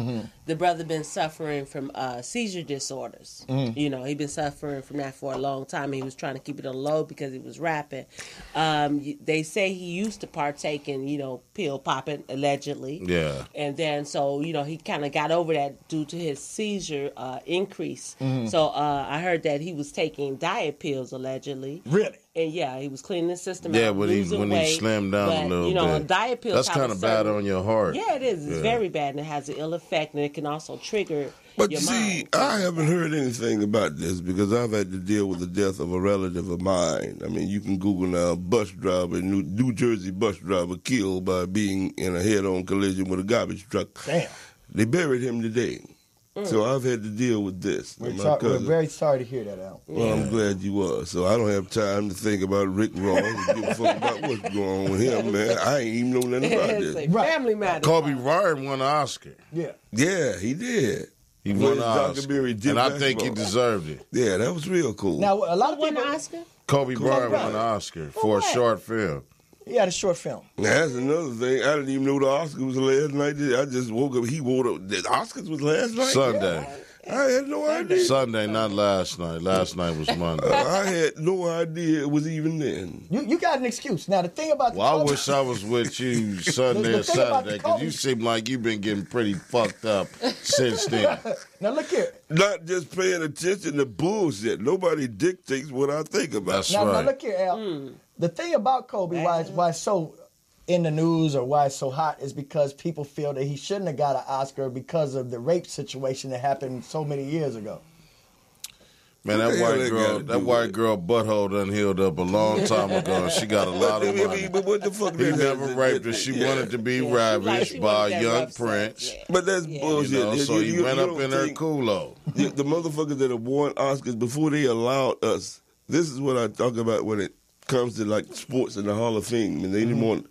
S5: the brother been suffering from seizure disorders. He been suffering from that for a long time. He was trying to keep it on low because he was rapping. They say he used to partake in, pill popping, allegedly.
S3: Yeah.
S5: And then, so, he kind of got over that due to his seizure increase. So I heard that he was taking diet pills, allegedly.
S4: Really?
S5: And yeah, he was cleaning his system
S3: out,
S5: when he
S3: slimmed down a little bit.
S5: Diet pills.
S3: That's kind of bad on your heart.
S5: Yeah, it is. It's very bad, and it has an ill effect, and it can also trigger
S8: But
S5: your
S8: you see,
S5: mind.
S8: I haven't heard anything about this because I've had to deal with the death of a relative of mine. I mean, you can Google now, bus driver, New Jersey bus driver killed by being in a head-on collision with a garbage truck.
S4: Damn.
S8: They buried him today. So I've had to deal with this.
S4: We're very sorry to hear that, Al.
S8: Well, I'm glad you were. So I don't have time to think about Rick Ross and give a fuck about what's going on with him, man. I ain't even know nothing about
S5: It's
S8: this.
S5: a family matter.
S3: Kobe Bryant won an Oscar.
S4: Yeah.
S8: Yeah, he did.
S3: He won an Oscar. And I think he
S8: basketball.
S3: deserved it.
S8: Yeah, that was real cool.
S4: Now, a lot of
S5: Won
S4: people...
S5: an Oscar?
S3: Kobe Bryant won an Oscar for a short film.
S4: He had a short film.
S8: That's another thing. I didn't even know the Oscars was last night. I just woke up. He wore the Oscars was last night?
S3: Sunday.
S8: Yeah. I had no idea.
S3: Sunday, not last night. Last night was Monday.
S8: I had no idea it was even then.
S4: You got an excuse. Now, the thing about...
S3: Well, I wish I was with you Sunday or Saturday because you seem like you've been getting pretty fucked up since then.
S4: Now, look here.
S8: Not just paying attention to bullshit. Nobody dictates what I think about.
S3: That's
S4: Now,
S3: right.
S4: look here, Al. The thing about Kobe, why it's so in the news or why it's so hot is because people feel that he shouldn't have got an Oscar because of the rape situation that happened so many years ago.
S3: Man, that white girl butthole done healed up a long time ago, and she got a lot of money.
S8: But what the fuck?
S3: He never raped her. She wanted to be ravished by a young prince.
S8: But that's bullshit.
S3: So he went up in her culo.
S8: The motherfuckers that have won Oscars before they allowed us. This is what I talk about when it comes to like sports in the Hall of Fame, and they didn't want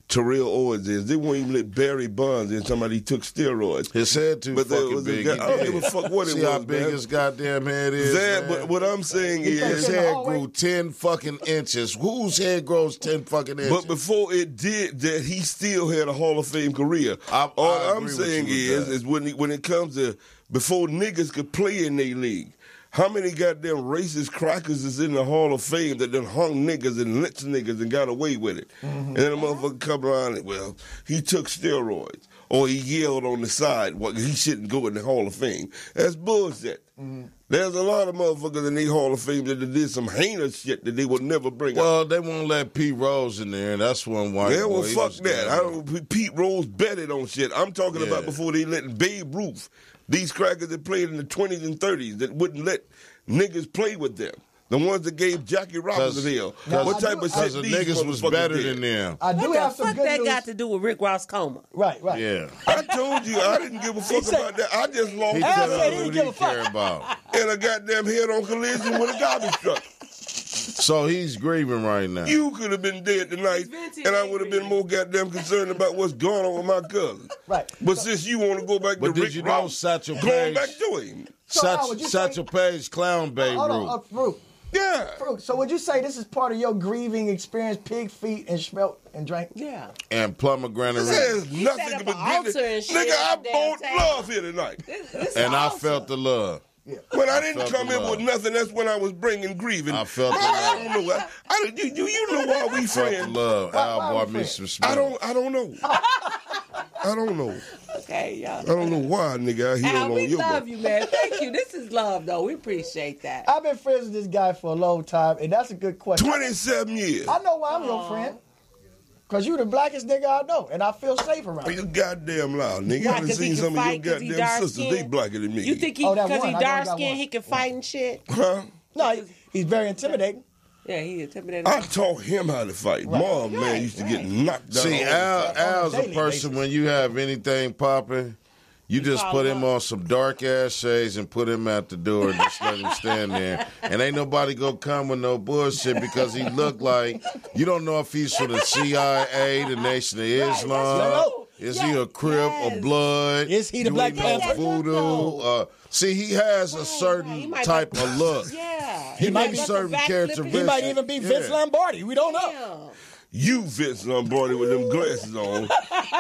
S8: Terrell Owens is. They won't even let Barry Bonds in. Somebody took steroids.
S3: His head too fucking big.
S8: I don't give a fuck what it was.
S3: See how big his goddamn head is?
S8: But what I'm saying is...
S3: His head grew 10 fucking inches. Whose head grows 10 fucking inches?
S8: But before it did that, he still had a Hall of Fame career. All I'm saying is when it comes to... Before niggas could play in their league, how many goddamn racist crackers is in the Hall of Fame that done hung niggas and lynched niggas and got away with it? And then a motherfucker come around and, well, he took steroids. Or he yelled on the side, well, he shouldn't go in the Hall of Fame. That's bullshit. There's a lot of motherfuckers in the Hall of Fame that did some heinous shit that they would never bring up.
S3: Well, they won't let Pete Rose in there, and that's one white
S8: Yeah, well,
S3: boy.
S8: fuck that. Pete Rose betted on shit. I'm talking about before they let Babe Ruth, these crackers that played in the 20s and 30s that wouldn't let niggas play with them. The ones that gave Jackie Robinson hell. What type of shit
S3: the
S8: these
S3: niggas was
S8: motherfuckers
S3: better
S8: did?
S3: than them.
S4: I do have some
S5: What
S4: good
S5: that
S4: news.
S5: got to do with Rick Ross coma?
S4: Right.
S3: Yeah.
S8: I told you I didn't give a fuck about that. I just lost
S3: He
S4: Al
S3: tell
S4: said
S3: us
S4: he
S3: what
S4: didn't give a fuck.
S3: care about.
S8: in a goddamn head-on collision with a garbage truck.
S3: So he's grieving right now.
S8: You could have been dead tonight, and I would have been more goddamn concerned about what's going on with my cousin.
S4: Right.
S8: But since you want to go back to
S3: But did
S8: Rick
S3: you know
S8: Ross,
S3: Satchel
S8: going
S3: Paige?
S8: back to him.
S4: So, Al, would you
S3: Satchel Paige clown babe
S4: Hold
S3: root.
S4: on, Fruit.
S8: Yeah.
S4: Fruit. So would you say this is part of your grieving experience, pig feet and smelt and drank?
S5: Yeah.
S3: And pomegranate
S8: This
S3: ring.
S8: has nothing
S5: set
S8: to
S5: up
S8: do
S5: an
S8: with
S5: altar and shit
S8: Nigga, I
S5: up there
S8: bought
S5: and
S8: love here tonight.
S3: And I felt the love.
S8: When I didn't
S3: felt
S8: come
S3: the
S8: in
S3: love.
S8: with nothing, that's when I was bringing grieving.
S3: I felt the
S8: I
S3: love.
S8: don't know. You know why we
S3: Felt the
S8: friends?
S3: love.
S4: Why
S3: Al
S4: we
S3: bought me
S4: friends?
S3: some
S8: I
S3: smoke.
S8: don't know. I don't know.
S5: Okay, y'all.
S8: I don't know why, nigga, I heal
S5: Al,
S8: on
S5: we
S8: your
S5: love
S8: book.
S5: you, man. Thank you. This is love, though. We appreciate that.
S4: I've been friends with this guy for a long time, and that's a good question.
S8: 27 years.
S4: I know why I'm your friend. Because you the blackest nigga I know, and I feel safe around
S8: Oh,
S4: you.
S8: you goddamn loud, nigga.
S5: Why,
S8: I done
S5: 'cause he
S8: seen
S5: can
S8: some of your
S5: fight 'cause he
S8: goddamn
S5: dark
S8: sisters.
S5: skin?
S8: They blacker than me.
S5: You think he,
S4: Oh, that
S5: because
S4: one.
S5: he
S4: I know
S5: dark
S4: that
S5: skinned,
S4: one.
S5: he can fight and shit?
S8: Huh?
S4: No, he's very intimidating.
S5: Yeah, he intimidated.
S8: I taught him how to fight. Marv, man, used to get knocked down.
S3: See,
S8: all the time.
S3: Al's a
S4: daily
S3: person,
S4: basis.
S3: when you have anything popping, you just
S5: call
S3: put
S5: him
S3: him
S5: up.
S3: on some dark ass shades and put him at the door and just let him stand there. And ain't nobody gonna come with no bullshit because he look like, you don't know if he's from the CIA, the Nation of Islam. Is he a Crip or Blood?
S4: Is he the
S3: Do
S4: Black
S3: know
S4: Panther?
S3: Voodoo? See, he has a certain type of look.
S5: Yeah.
S3: He
S4: might
S3: might
S4: be
S3: certain characteristics.
S4: He might even be Vince
S3: Yeah.
S4: Lombardi. We don't know.
S5: Yeah.
S8: You Vince Lombardi with them glasses on.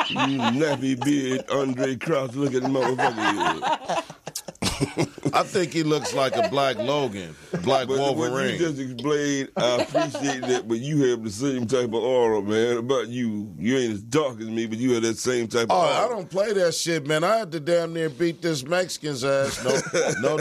S8: You nappy beard Andre Crouch looking motherfucker.
S3: I think he looks like a Black Logan, Black
S8: But what you
S3: Wolverine.
S8: just explained, I appreciate that, but you have the same type of aura, man. About you. You ain't as dark as me, but you have that same type of
S3: Oh,
S8: aura.
S3: I don't play that shit, man. I had to damn near beat this Mexican's ass. No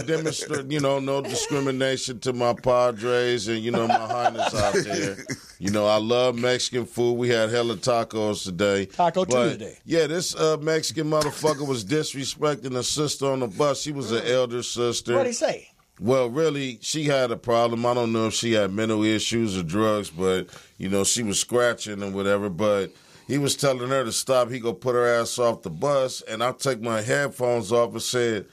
S3: no discrimination to my Padres and my Highness out there. I love Mexican food. We had hella tacos today.
S4: Taco Tuesday.
S3: Yeah, this Mexican motherfucker was disrespecting a sister on the bus. She was an elder sister.
S4: What'd he say?
S3: Well, really, she had a problem. I don't know if she had mental issues or drugs, but, she was scratching and whatever. But he was telling her to stop. He go put her ass off the bus, and I take my headphones off and said,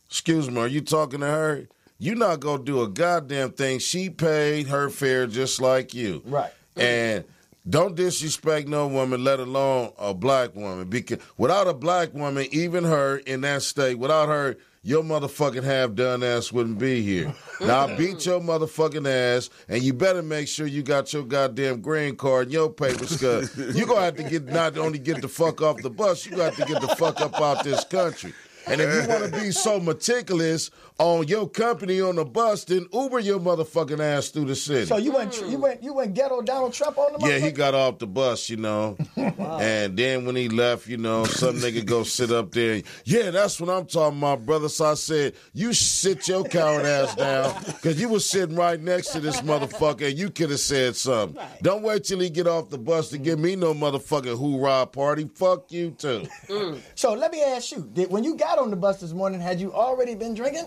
S3: "Excuse me, are you talking to her? You not going to do a goddamn thing. She paid her fare just like you."
S4: Right.
S3: And don't disrespect no woman, let alone a black woman. Because without a black woman, even her in that state, without her, your motherfucking half-done ass wouldn't be here. Now, I beat your motherfucking ass, and you better make sure you got your goddamn green card and your papers, because you're going to have to not only get the fuck off the bus, you got to get the fuck up out this country. And if you want to be so meticulous on your company on the bus, then Uber your motherfucking ass through the city.
S4: So you went ghetto Donald Trump on the
S3: Yeah, he
S4: motherfucker?
S3: got off the bus, and then when he left, some nigga go sit up there. Yeah, that's what I'm talking about, brother. So I said, you sit your coward ass down, because you was sitting right next to this motherfucker, and you could have said something.
S5: Right.
S3: Don't wait till he get off the bus to give me no motherfucking hoorah party. Fuck you, too.
S4: So let me ask you, when you got on the bus this morning, had you already been drinking?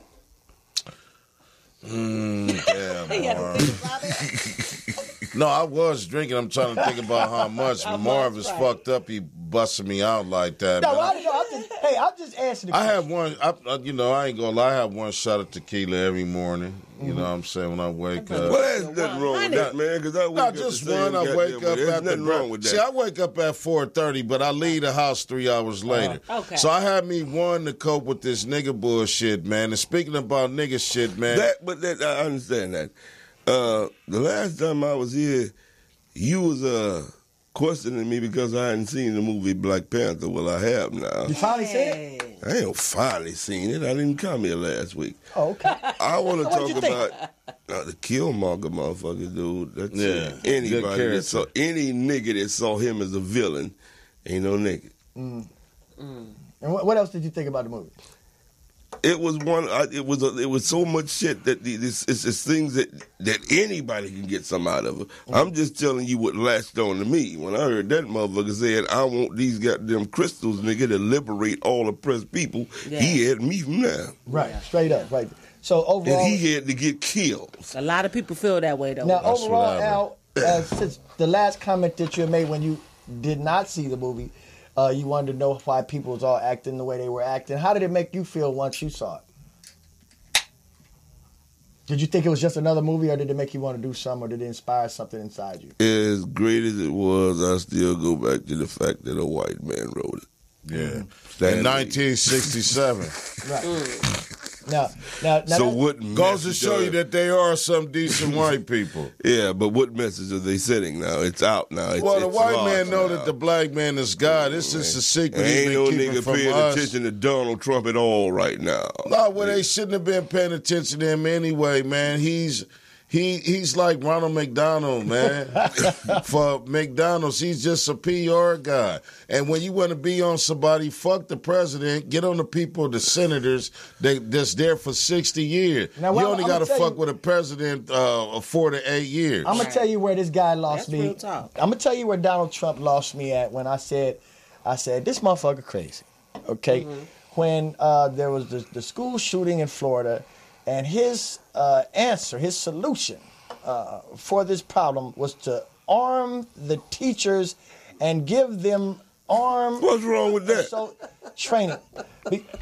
S3: Damn,
S5: He had to
S3: Marv.
S5: think about it.
S3: No, I was drinking. I'm trying to think about how much.
S5: How
S3: Marv
S5: much,
S3: is
S5: right.
S3: fucking up. He busting me out like that.
S4: No,
S3: man.
S4: I don't know. I'm just asking the
S3: I
S4: question.
S3: have one. I ain't gonna lie. I have one shot of tequila every morning. You know what I'm saying, when I wake up.
S8: Well, there's nothing wrong with that, man, because I wake
S3: Not
S8: up
S3: just
S8: the same
S3: one. I
S8: goddamn
S3: wake
S8: way.
S3: up
S8: There's
S3: at
S8: nothing wrong with that.
S3: See, I wake up at 4:30, but I leave the house 3 hours later.
S5: Okay.
S3: So I had me one to cope with this nigga bullshit, man. And speaking about nigga shit, man.
S8: I understand that. The last time I was here, you was questioning me because I hadn't seen the movie Black Panther. Well, I have now.
S4: You finally seen it?
S8: I ain't finally seen it. I didn't come here last week.
S4: Oh, okay.
S8: I want to
S4: What'd you
S8: talk
S4: think?
S8: about the Killmonger motherfucker, dude. That's
S3: Yeah, good
S8: anybody that
S3: character.
S8: saw any nigga that saw him as a villain ain't no nigga.
S4: And what else did you think about the movie?
S8: It was it was so much shit that it's things that anybody can get some out of it. I'm just telling you what latched on to me when I heard that motherfucker said, "I want these goddamn crystals, nigga, to liberate all oppressed people."
S5: Yeah.
S8: He had me from now.
S4: Right, straight up, right. So overall,
S8: and he had to get killed.
S5: A lot of people feel that way though.
S4: Now, overall, Al, since the last comment that you made when you did not see the movie, you wanted to know why people was all acting the way they were acting. How did it make you feel once you saw it? Did you think it was just another movie, or did it make you want to do something, or did it inspire something inside you?
S8: As great as it was, I still go back to the fact that a white man wrote it.
S3: Yeah. In 1967.
S4: Right. Now
S8: so what
S3: goes to show you that they are some decent white people.
S8: Yeah, but what message are they sending now? It's out now.
S3: The white man know that the black man is God. This is a secret.
S8: Ain't no
S3: nigga
S8: paying attention to Donald Trump at all right now.
S3: No, well, they shouldn't have been paying attention to him anyway, man. He's like Ronald McDonald, man. For McDonald's, he's just a PR guy. And when you want to be on somebody, fuck the president, get on the people, the senators that's there for 60 years. Now, you only got to fuck with a president 4 to 8 years.
S4: I'm going to tell you where this guy lost me.
S5: Real talk.
S4: I'm going to tell you where Donald Trump lost me at when I said, this motherfucker crazy. Okay? Mm-hmm. When there was the school shooting in Florida, and his answer, his solution for this problem was to arm the teachers and give them armed.
S8: What's wrong with that?
S4: Training.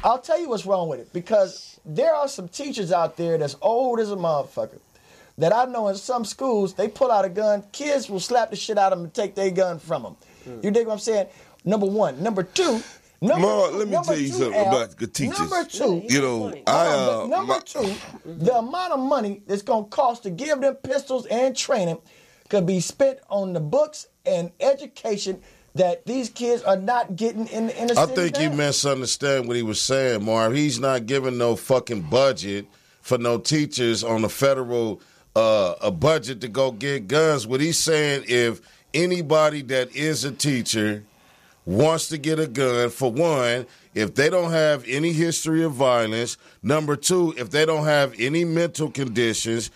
S4: I'll tell you what's wrong with it. Because there are some teachers out there that's old as a motherfucker that I know in some schools, they pull out a gun, kids will slap the shit out of them and take their gun from them. You dig what I'm saying? Number one. Number two.
S8: Marv, let me tell you something about the teachers.
S4: Number two, the amount of money it's going to cost to give them pistols and training could be spent on the books and education that these kids are not getting in the
S3: I think you misunderstand what he was saying, Marv. He's not giving no fucking budget for no teachers on the federal a budget to go get guns. What he's saying, if anybody that is a teacher wants to get a gun, for one, if they don't have any history of violence, number two, if they don't have any mental conditions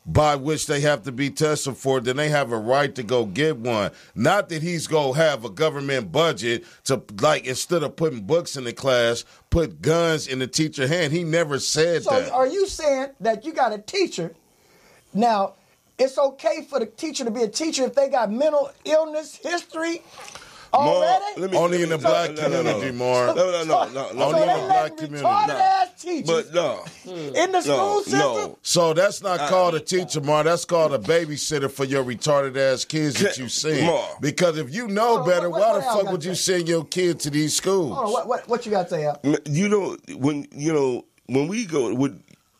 S3: by which they have to be tested for, then they have a right to go get one. Not that he's going to have a government budget to, like, instead of putting books in the class, put guns in the teacher's hand. He never said that.
S4: So are you saying that you got a teacher, now, it's okay for the teacher to be a teacher if they got mental illness history? Already?
S3: Only in the black community, Marv.
S8: No.
S3: Only in the black community.
S4: Retarded-ass teachers.
S8: But no.
S4: In the school system?
S8: No.
S3: So that's not called a teacher, Marv. That's called a babysitter for your retarded-ass kids that you send. Because if you know better, why the fuck would you send your kid to these schools?
S4: Hold on, what you got to say, Al?
S8: When we go,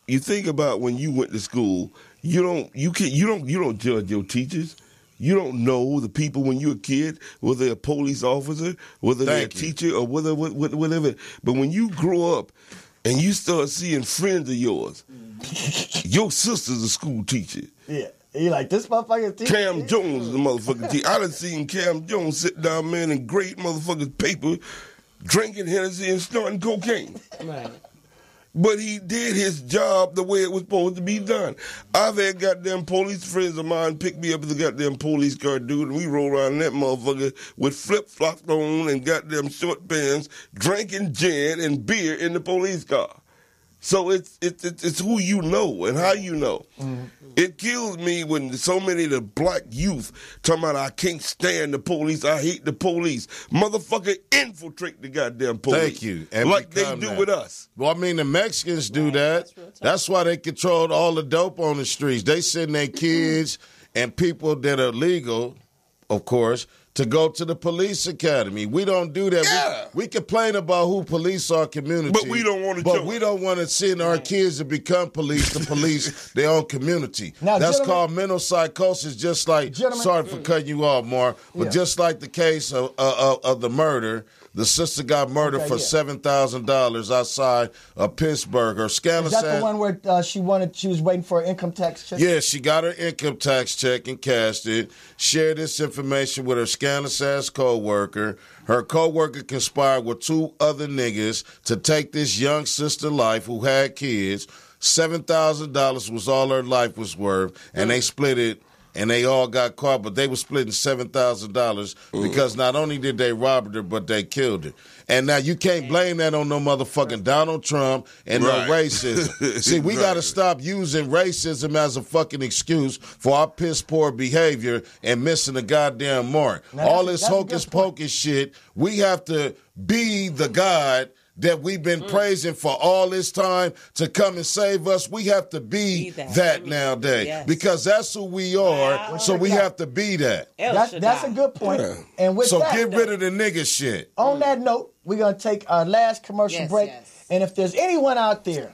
S8: you think about when you went to school, you don't judge your teachers. You don't know the people when you're a kid, whether they're a police officer, whether they're a teacher, or whatever. But when you grow up and you start seeing friends of yours, your sister's a school teacher.
S4: Yeah. You like, this motherfucking teacher?
S8: Cam Jones is a motherfucking teacher. I done seen Cam Jones sit down, man, and grade motherfuckers' paper, drinking Hennessy and snorting cocaine.
S5: Right.
S8: But he did his job the way it was supposed to be done. I've had goddamn police friends of mine pick me up as a goddamn police car dude, and we roll around in that motherfucker with flip-flops on and goddamn short pants, drinking gin and beer in the police car. So it's who you know and how you know. Mm-hmm. It kills me when so many of the black youth talking about I can't stand the police, I hate the police. Motherfucker, infiltrate the goddamn police.
S3: Thank you. And
S8: like they do with us.
S3: Well, I mean, the Mexicans do that. That's why they controlled all the dope on the streets. They send their kids and people that are legal, of course, to go to the police academy. We don't do that.
S8: Yeah.
S3: We complain about who police our community.
S8: But we don't want to
S3: But we don't want to send our kids to become police to police their own community.
S4: Now,
S3: that's called mental psychosis, just like, sorry for cutting you off, Mark, but just like the case of the murder. The sister got murdered for $7,000 outside of Pittsburgh. Her scandal.
S4: Is that the one where she was waiting for an income tax check?
S3: Yeah, she got her income tax check and cashed it. Shared this information with her scandalous-ass co-worker. Her co-worker conspired with 2 other niggas to take this young sister life who had kids. $7,000 was all her life was worth, and they split it. and they all got caught, but they were splitting $7,000 because not only did they rob her, but they killed her. And now you can't blame that on no motherfucking Donald Trump and no racism. See, we got to stop using racism as a fucking excuse for our piss poor behavior and missing the goddamn mark. Now, all this hocus pocus shit, we have to be the God that we've been praising for all this time to come and save us. We have to be that nowadays because that's who we are. So we have to be that.
S4: That's a good point.
S3: Yeah.
S4: And with
S3: so
S4: that,
S3: get rid of the nigga shit.
S4: On that note, we're going to take our last commercial break. And if there's anyone out there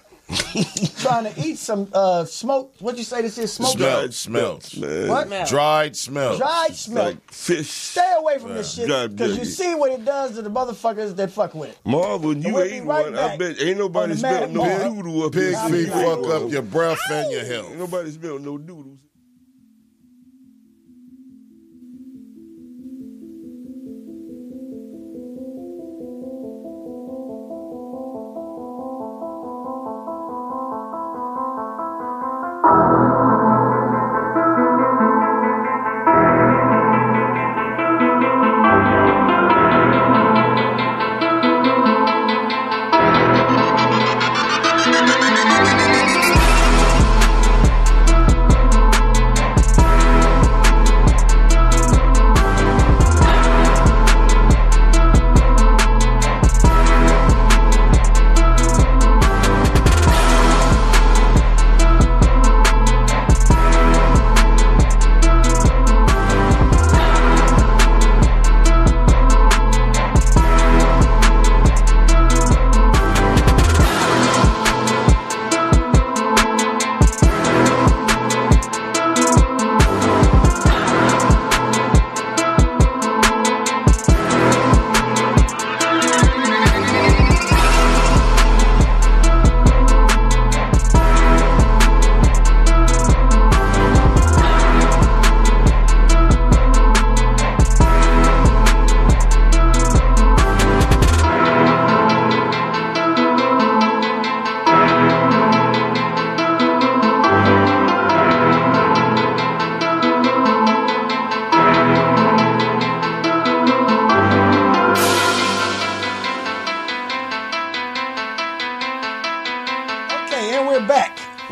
S4: trying to eat some smoked, what'd you say this is? Smoked?
S3: Smelts.
S4: What?
S3: Dried smelts.
S4: Dried smelts.
S8: Like fish.
S4: Stay away from this shit because you see what it does to the motherfuckers that fuck with it.
S8: Marv, when you ate one, I bet ain't nobody smelled no doodle up here.
S3: Pig feet fuck up your breath and your health.
S8: Ain't nobody smelled no doodles.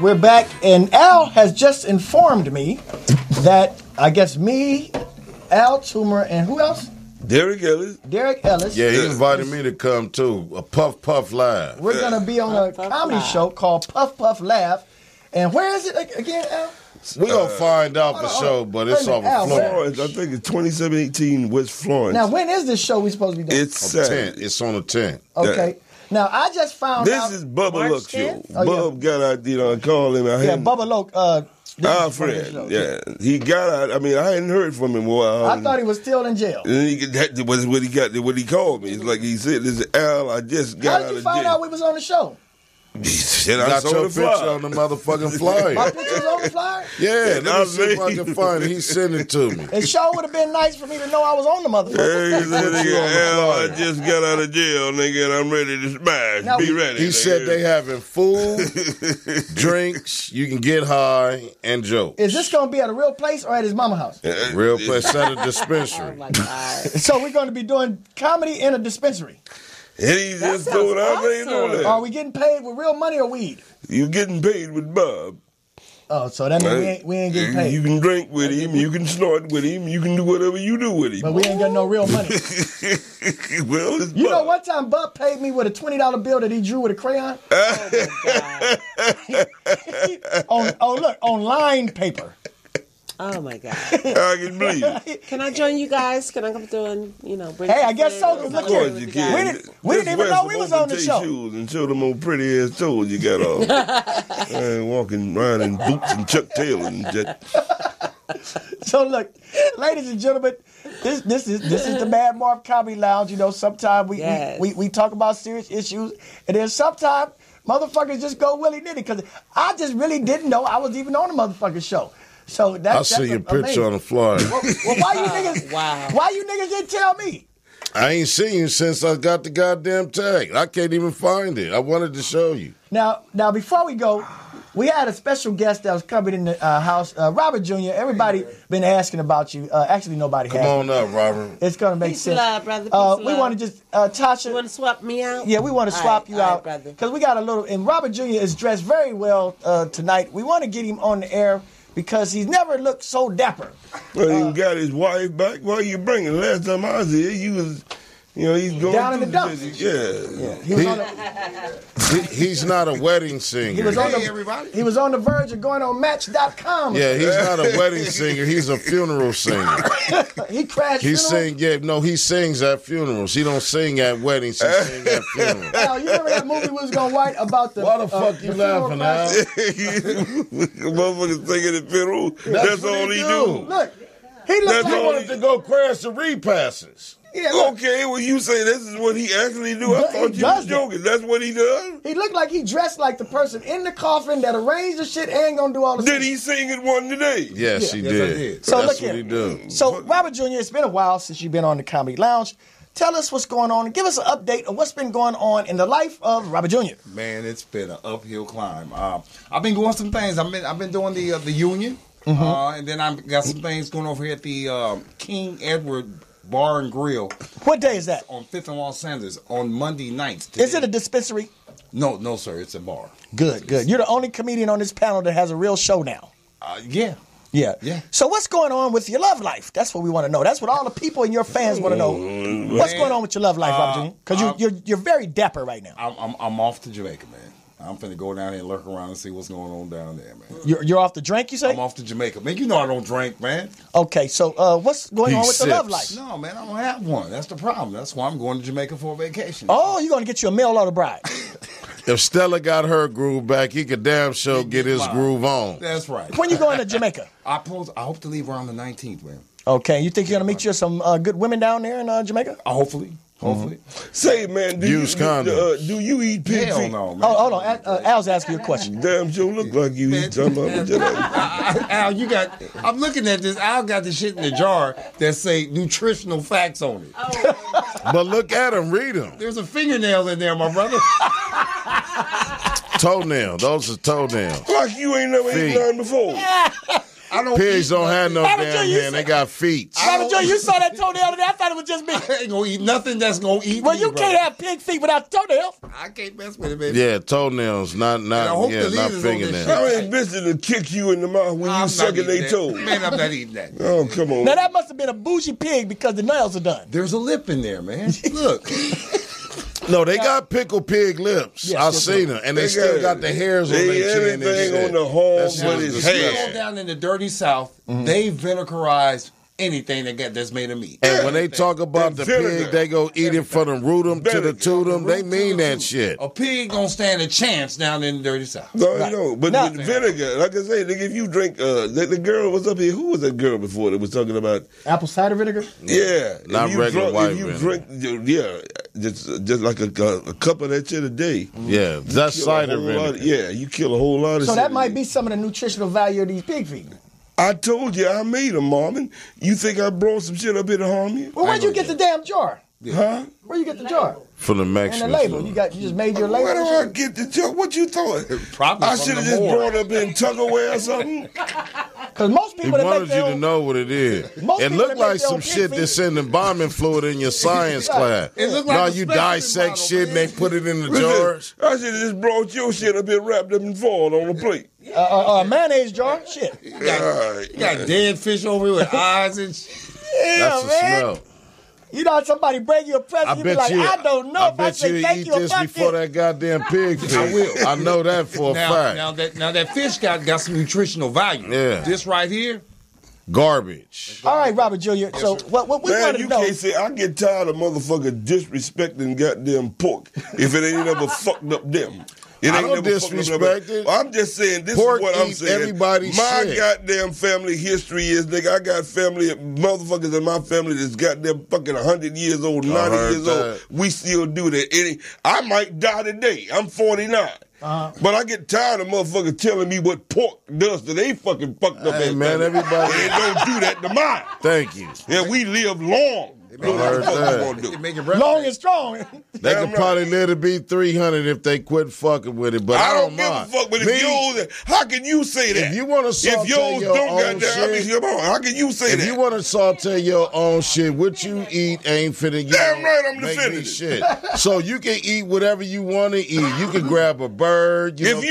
S4: We're back, and Al has just informed me that I guess me, Al Toomer, and who else?
S8: Derek Ellis.
S3: Yeah, he invited me to come too. A Puff Puff Live.
S4: We're going to be on a comedy show called Puff Puff Laugh. And where is it again, Al?
S3: We're going to find out for sure, but it's off of Florence.
S8: I think it's 2718 West Florence.
S4: Now, when is this show we supposed to be doing?
S8: It's Saturday.
S3: It's on the 10th.
S4: Okay. Yeah. Now, I just found out.
S8: This is Bubba Luck show. Bub got out, I called him.
S4: Bubba Luck.
S8: Our friend. Yeah. He got out. I mean, I hadn't heard from him.
S4: I thought he was still in jail.
S8: And that was what he got. What he called me. It's like he said, "This is Al. I just got out of jail."
S4: How did you find out we was on the show?
S8: He said,
S3: I got your picture on the motherfucking flyer.
S4: My picture's on the flyer?
S3: Yeah, let me see if I can find it. He sent it to me.
S4: It sure would have been nice for me to know I was on the motherfucker.
S8: He said, Al, I just got out of jail, nigga, and I'm ready to smash. Now, be ready.
S3: He said they having food, drinks, you can get high, and jokes.
S4: Is this going to be at a real place or at his mama house?
S3: Real place, at a dispensary.
S5: Oh my God.
S4: So we're going to be doing comedy in a dispensary.
S8: And he just told awesome.
S4: Are we getting paid with real money or weed?
S8: You getting paid with Bob.
S4: Oh, so that means we ain't getting paid.
S8: You can drink with him, you can snort with him, you can do whatever you do with him.
S4: But we ain't got no real money.
S8: Well, it's
S4: you
S8: Bob.
S4: know, one time Bub paid me with a $20 bill that he drew with a crayon. on lined paper.
S5: Oh my God!
S8: I can believe it.
S5: Can I join you guys? Can I come through and bring?
S4: Hey, I guess so.
S8: Of course you can.
S4: We didn't even know we was on the show.
S8: Shoes and show them old pretty ass toes you got on. Walking around in boots and Chuck Taylor and just.
S4: So look, ladies and gentlemen, this is the Mad Marv Comedy Lounge. You know, sometimes we talk about serious issues, and then sometimes motherfuckers just go willy-nilly because I just really didn't know I was even on a motherfucking show. So
S3: I see your picture on the flyer.
S4: Well, why you niggas?
S5: Wow.
S4: Why you niggas didn't tell me?
S3: I ain't seen you since I got the goddamn tag. I can't even find it. I wanted to show you.
S4: Now, before we go, We had a special guest that was coming in the house, Robert Jr. Everybody been asking about you. Actually, nobody has.
S3: Come on up, Robert.
S4: It's going to make
S5: Peace
S4: sense.
S5: love, brother.
S4: We want to just, Tasha.
S5: You want to swap me out?
S4: Yeah, we want to swap you out.
S5: brother.
S4: Because we got a little, and Robert Jr. is dressed very well tonight. We want to get him on the air because he's never looked so dapper.
S8: Well, he got his wife back. Why you bringing? Last time I was here, you was... he's going
S4: down in the dumps.
S8: Yeah.
S4: He was
S3: He's not a wedding singer.
S4: He was on the verge of going on Match.com.
S3: Yeah, he's not a wedding singer. He's a funeral singer.
S4: He crashed.
S3: He sings at funerals. He don't sing at weddings. He sings at funerals.
S4: Al, you remember that movie we was gonna write about the?
S3: Why the fuck you laughing, Al?
S8: Motherfuckers singing at funeral. That's all he do.
S4: Look, he looks
S3: He wanted to go crash the repasses.
S4: Yeah,
S8: okay, well, you say this is what he actually do. I thought you was joking. That's what he does?
S4: He looked like he dressed like the person in the coffin that arranged the shit and gonna do all the
S8: Did he sing it one today?
S3: Yes, he did.
S4: So
S3: that's
S4: look
S3: what
S4: here.
S3: he do.
S4: So, Robert Jr., it's been a while since you've been on the Comedy Lounge. Tell us what's going on and give us an update of what's been going on in the life of Robert Jr.
S12: Man, it's been an uphill climb. I've been doing some things. I've been doing the Union, and then I've got some things going over here at the King Edward Bar and Grill.
S4: What day is that?
S12: On 5th and Los Angeles on Monday nights.
S4: Is it a dispensary?
S12: No, sir. It's a bar.
S4: Good. You're the only comedian on this panel that has a real show now.
S12: Yeah.
S4: So what's going on with your love life? That's what we want to know. That's what all the people and your fans want to know. What's going on with your love life, Robert Jr.? Because you're very dapper right now.
S12: I'm off to Jamaica, man. I'm finna go down there and lurk around and see what's going on down there, man.
S4: You're off the drink, you say?
S12: I'm off to Jamaica. Man, you know I don't drink, man.
S4: Okay, so what's going on with the love life?
S12: No, man, I don't have one. That's the problem. That's why I'm going to Jamaica for a vacation.
S4: Oh, you're going to get you a mail order bride.
S3: If Stella got her groove back, he could damn sure get his groove on.
S12: That's right.
S4: When you going to Jamaica?
S12: I hope to leave around the 19th, man.
S4: Okay, you think you're going to meet you some good women down there in Jamaica?
S12: Hopefully.
S8: Say, man, do you eat pig
S12: Hell
S8: feet?
S12: no, man.
S4: Oh, hold on. Al's asking you a question.
S8: Damn sure look like you eat something.
S12: Al, I'm looking at this. Al got the shit in the jar that say nutritional facts on it.
S3: But look at him, read him.
S12: There's a fingernail in there, my brother.
S3: Toenail. Those are toenails.
S8: Like you ain't never eaten none before.
S3: Pigs don't have no damn hand. They got feet.
S4: Robert Jr., you saw that toenail today? I thought it was just me.
S12: I ain't gonna eat nothing that's gonna eat
S4: Well,
S12: me,
S4: you can't have pig feet without toenails.
S12: I can't mess with it, baby.
S3: Yeah, toenails, not fingernails.
S8: How many bitches will kick you in the mouth when you sucking their toes?
S12: Man, I'm not eating that.
S8: Oh, come on.
S4: Now, that must have been a bougie pig because the nails are done.
S12: There's a lip in there, man. Look.
S3: No, they got pickled pig lips.
S4: Yes,
S3: I've seen them. And they still got the hairs on their chin and
S8: everything
S3: shit.
S8: on the horn
S3: That
S8: with
S3: shit
S8: his
S3: is
S8: hair.
S3: disgusting.
S12: Down in the dirty South, they vinegarized anything that's made of meat.
S3: And when they talk about the pig, they go eat it from the rootum to the tootum. They mean that shit.
S12: A pig don't stand a chance down in the dirty South.
S8: No. But with vinegar, like I say, nigga, if you drink, the girl was up here. Who was that girl before that was talking about
S4: apple cider vinegar?
S8: Yeah,
S3: not regular white vinegar.
S8: If you drink, just like a cup of that shit a day.
S3: Yeah, that's cider vinegar.
S8: You kill a whole lot of.
S4: So that might be some of the nutritional value of these pig feet.
S8: I told you I made them, Marvin. You think I brought some shit up here to harm you?
S4: Well, where'd you get the damn jar?
S8: Huh?
S4: Where you get the jar?
S3: From the
S4: And
S3: Mexican
S4: the label.
S3: food.
S4: You just made your label?
S8: Where do I get the jar? What you thought?
S12: Probably
S8: I should have just brought up in Tupperware or something.
S4: Because most
S3: He
S4: people that
S3: wanted
S4: make
S3: you
S4: their
S3: to
S4: own,
S3: know what it is.
S4: Most
S3: It
S4: people
S3: looked
S4: that make
S3: like
S4: their
S3: some
S4: own
S3: shit
S4: pig
S3: that's in the embalming fluid in your science class.
S12: It looked like
S3: No,
S12: a
S3: you
S12: specimen
S3: dissect
S12: bottle,
S3: shit and they put it in the jars.
S8: I should have just brought your shit up here wrapped up in foil on a plate.
S4: a mayonnaise jar? Shit.
S12: You got dead fish over here with eyes and shit.
S4: Yeah,
S3: That's the
S4: man.
S3: smell.
S4: You know, somebody bring you a present, you be like, I don't know if I say thank you or
S3: eat this
S4: fuck
S3: before
S4: this.
S3: that goddamn pig feet.
S12: I will.
S3: I know that for a fact.
S12: Now that fish got some nutritional value.
S3: Yeah.
S12: This right here,
S3: Garbage.
S4: All right, Robert Jr. So what we
S8: Man,
S4: want to
S8: you
S4: know.
S8: can't say I get tired of motherfuckers disrespecting goddamn pork if it ain't ever fucked up them. It
S3: I
S8: ain't
S3: don't
S8: never fucked up
S3: disrespect
S8: them.
S3: it.
S8: I'm just saying this
S3: Pork
S8: is what I'm
S3: eats
S8: saying.
S3: everybody's
S8: my
S3: shit.
S8: goddamn family history is, nigga, I got family, motherfuckers in my family that's goddamn fucking 100 years old, 90 years old. We still do that. I might die today. I'm 49. But I get tired of motherfuckers telling me what pork does to they fucking fucked up.
S3: Hey, man, everybody.
S8: They don't do that to mine.
S3: Thank you.
S8: Yeah, we live long.
S3: I heard that.
S8: Do?
S12: Make it
S4: Long and strong.
S3: They could probably let it be 300 if they quit fucking with it, but I don't
S8: give
S3: mind.
S8: a fuck. But if yours, how can you say that?
S3: If you want to saute
S8: yours
S3: your
S8: don't
S3: own
S8: got
S3: shit,
S8: come on, how can you say that?
S3: If you want to saute your own shit, what you eat ain't finna get.
S8: Damn right, I'm
S3: make
S8: defending
S3: me
S8: it.
S3: shit. So you can eat whatever you want to eat. You can grab a bird.
S8: If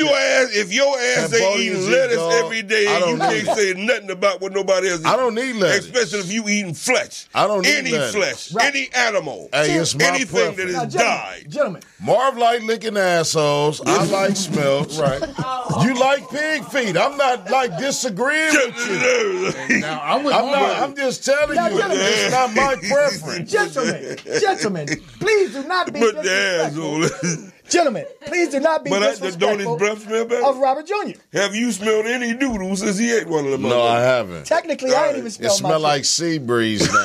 S8: your ass ain't eating lettuce every day, you can't say nothing about what nobody else eats.
S3: I don't need lettuce.
S8: Especially if you eating flesh.
S3: I don't need
S8: any
S3: lettuce.
S8: flesh,
S4: Right.
S8: any animal,
S3: Hey, it's my
S8: anything
S3: preference.
S8: that is
S4: Now,
S8: died.
S4: Gentlemen.
S3: Marv like licking assholes. I like smelts.
S12: Right.
S3: You like pig feet. I'm not like disagreeing with you.
S12: Now, I'm with Marv.
S3: I'm just telling
S4: Now,
S3: you,
S4: gentlemen.
S3: it's not my preference.
S4: Gentlemen, please do not be
S8: Put the
S4: disrespectful.
S8: asshole.
S4: Gentlemen, please do not be
S8: But don't his
S4: disrespectful
S8: breath smell better?
S4: of Robert Jr.
S8: Have you smelled any noodles since he ate one of them?
S3: No, I haven't.
S4: Technically, I ain't even
S3: It
S4: smelled
S3: smell
S4: my
S3: like sea breeze now.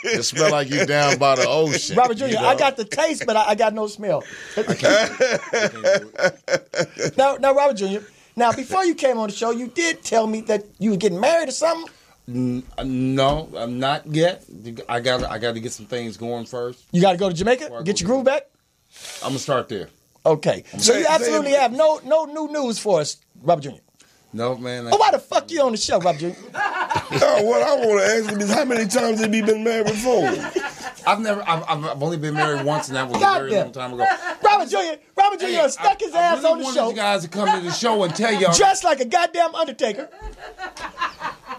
S3: It smell like you down by the ocean.
S4: Robert Jr.,
S3: you know?
S4: I got the taste, but I got no smell. Now, Robert Jr., now, before you came on the show, you did tell me that you were getting married or something.
S12: No, I'm not yet. I got to get some things going first.
S4: You got to go to Jamaica, get your groove back?
S12: I'm gonna start there.
S4: Okay. So you absolutely have no new news for us, Robert Jr.
S12: No, man.
S4: Oh, why the fuck you on the show, Robert Jr.?
S8: What I want to ask him is how many times have you been married before?
S12: I've only been married once, and that was a
S4: God
S12: very
S4: damn.
S12: long time ago.
S4: Robert Jr. stuck his ass on the
S12: I
S4: show.
S12: wanted you guys to come to the show and tell y'all.
S4: Dressed like a goddamn Undertaker.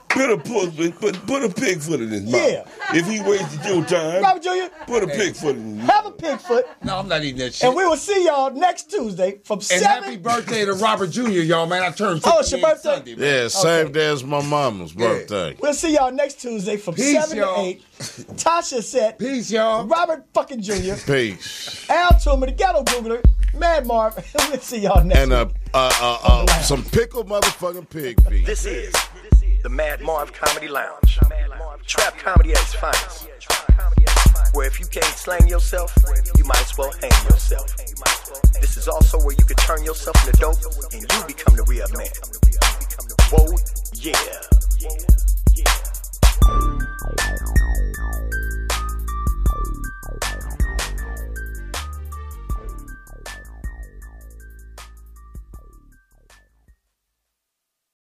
S8: Put a pig foot in his mouth.
S4: Yeah.
S8: If he wasted your time,
S4: Robert Jr.,
S8: put a pig foot in his mouth.
S4: have a pig foot.
S12: No, I'm not eating that shit.
S4: And we will see y'all next Tuesday from
S12: And
S4: 7.
S12: happy birthday to Robert Jr., y'all, man. I turned 58
S4: Oh, it's your birthday?
S12: Sunday, man.
S3: Yeah, same day as my mama's birthday.
S4: We'll see y'all next Tuesday from
S12: Peace,
S4: 7
S12: y'all.
S4: to 8. Tasha said,
S12: Peace, y'all.
S4: Robert fucking Jr.,
S3: Peace.
S4: Al Toomer, the Ghetto Googler, Mad Marv. We'll see y'all next
S3: And
S4: week.
S3: some pickled motherfucking pig feet.
S2: This is the Mad Marv Comedy Lounge. Trap comedy at its finest. Where if you can't slang yourself, you might as well hang yourself. This is also where you can turn yourself into dope and you become the real man. Whoa, yeah.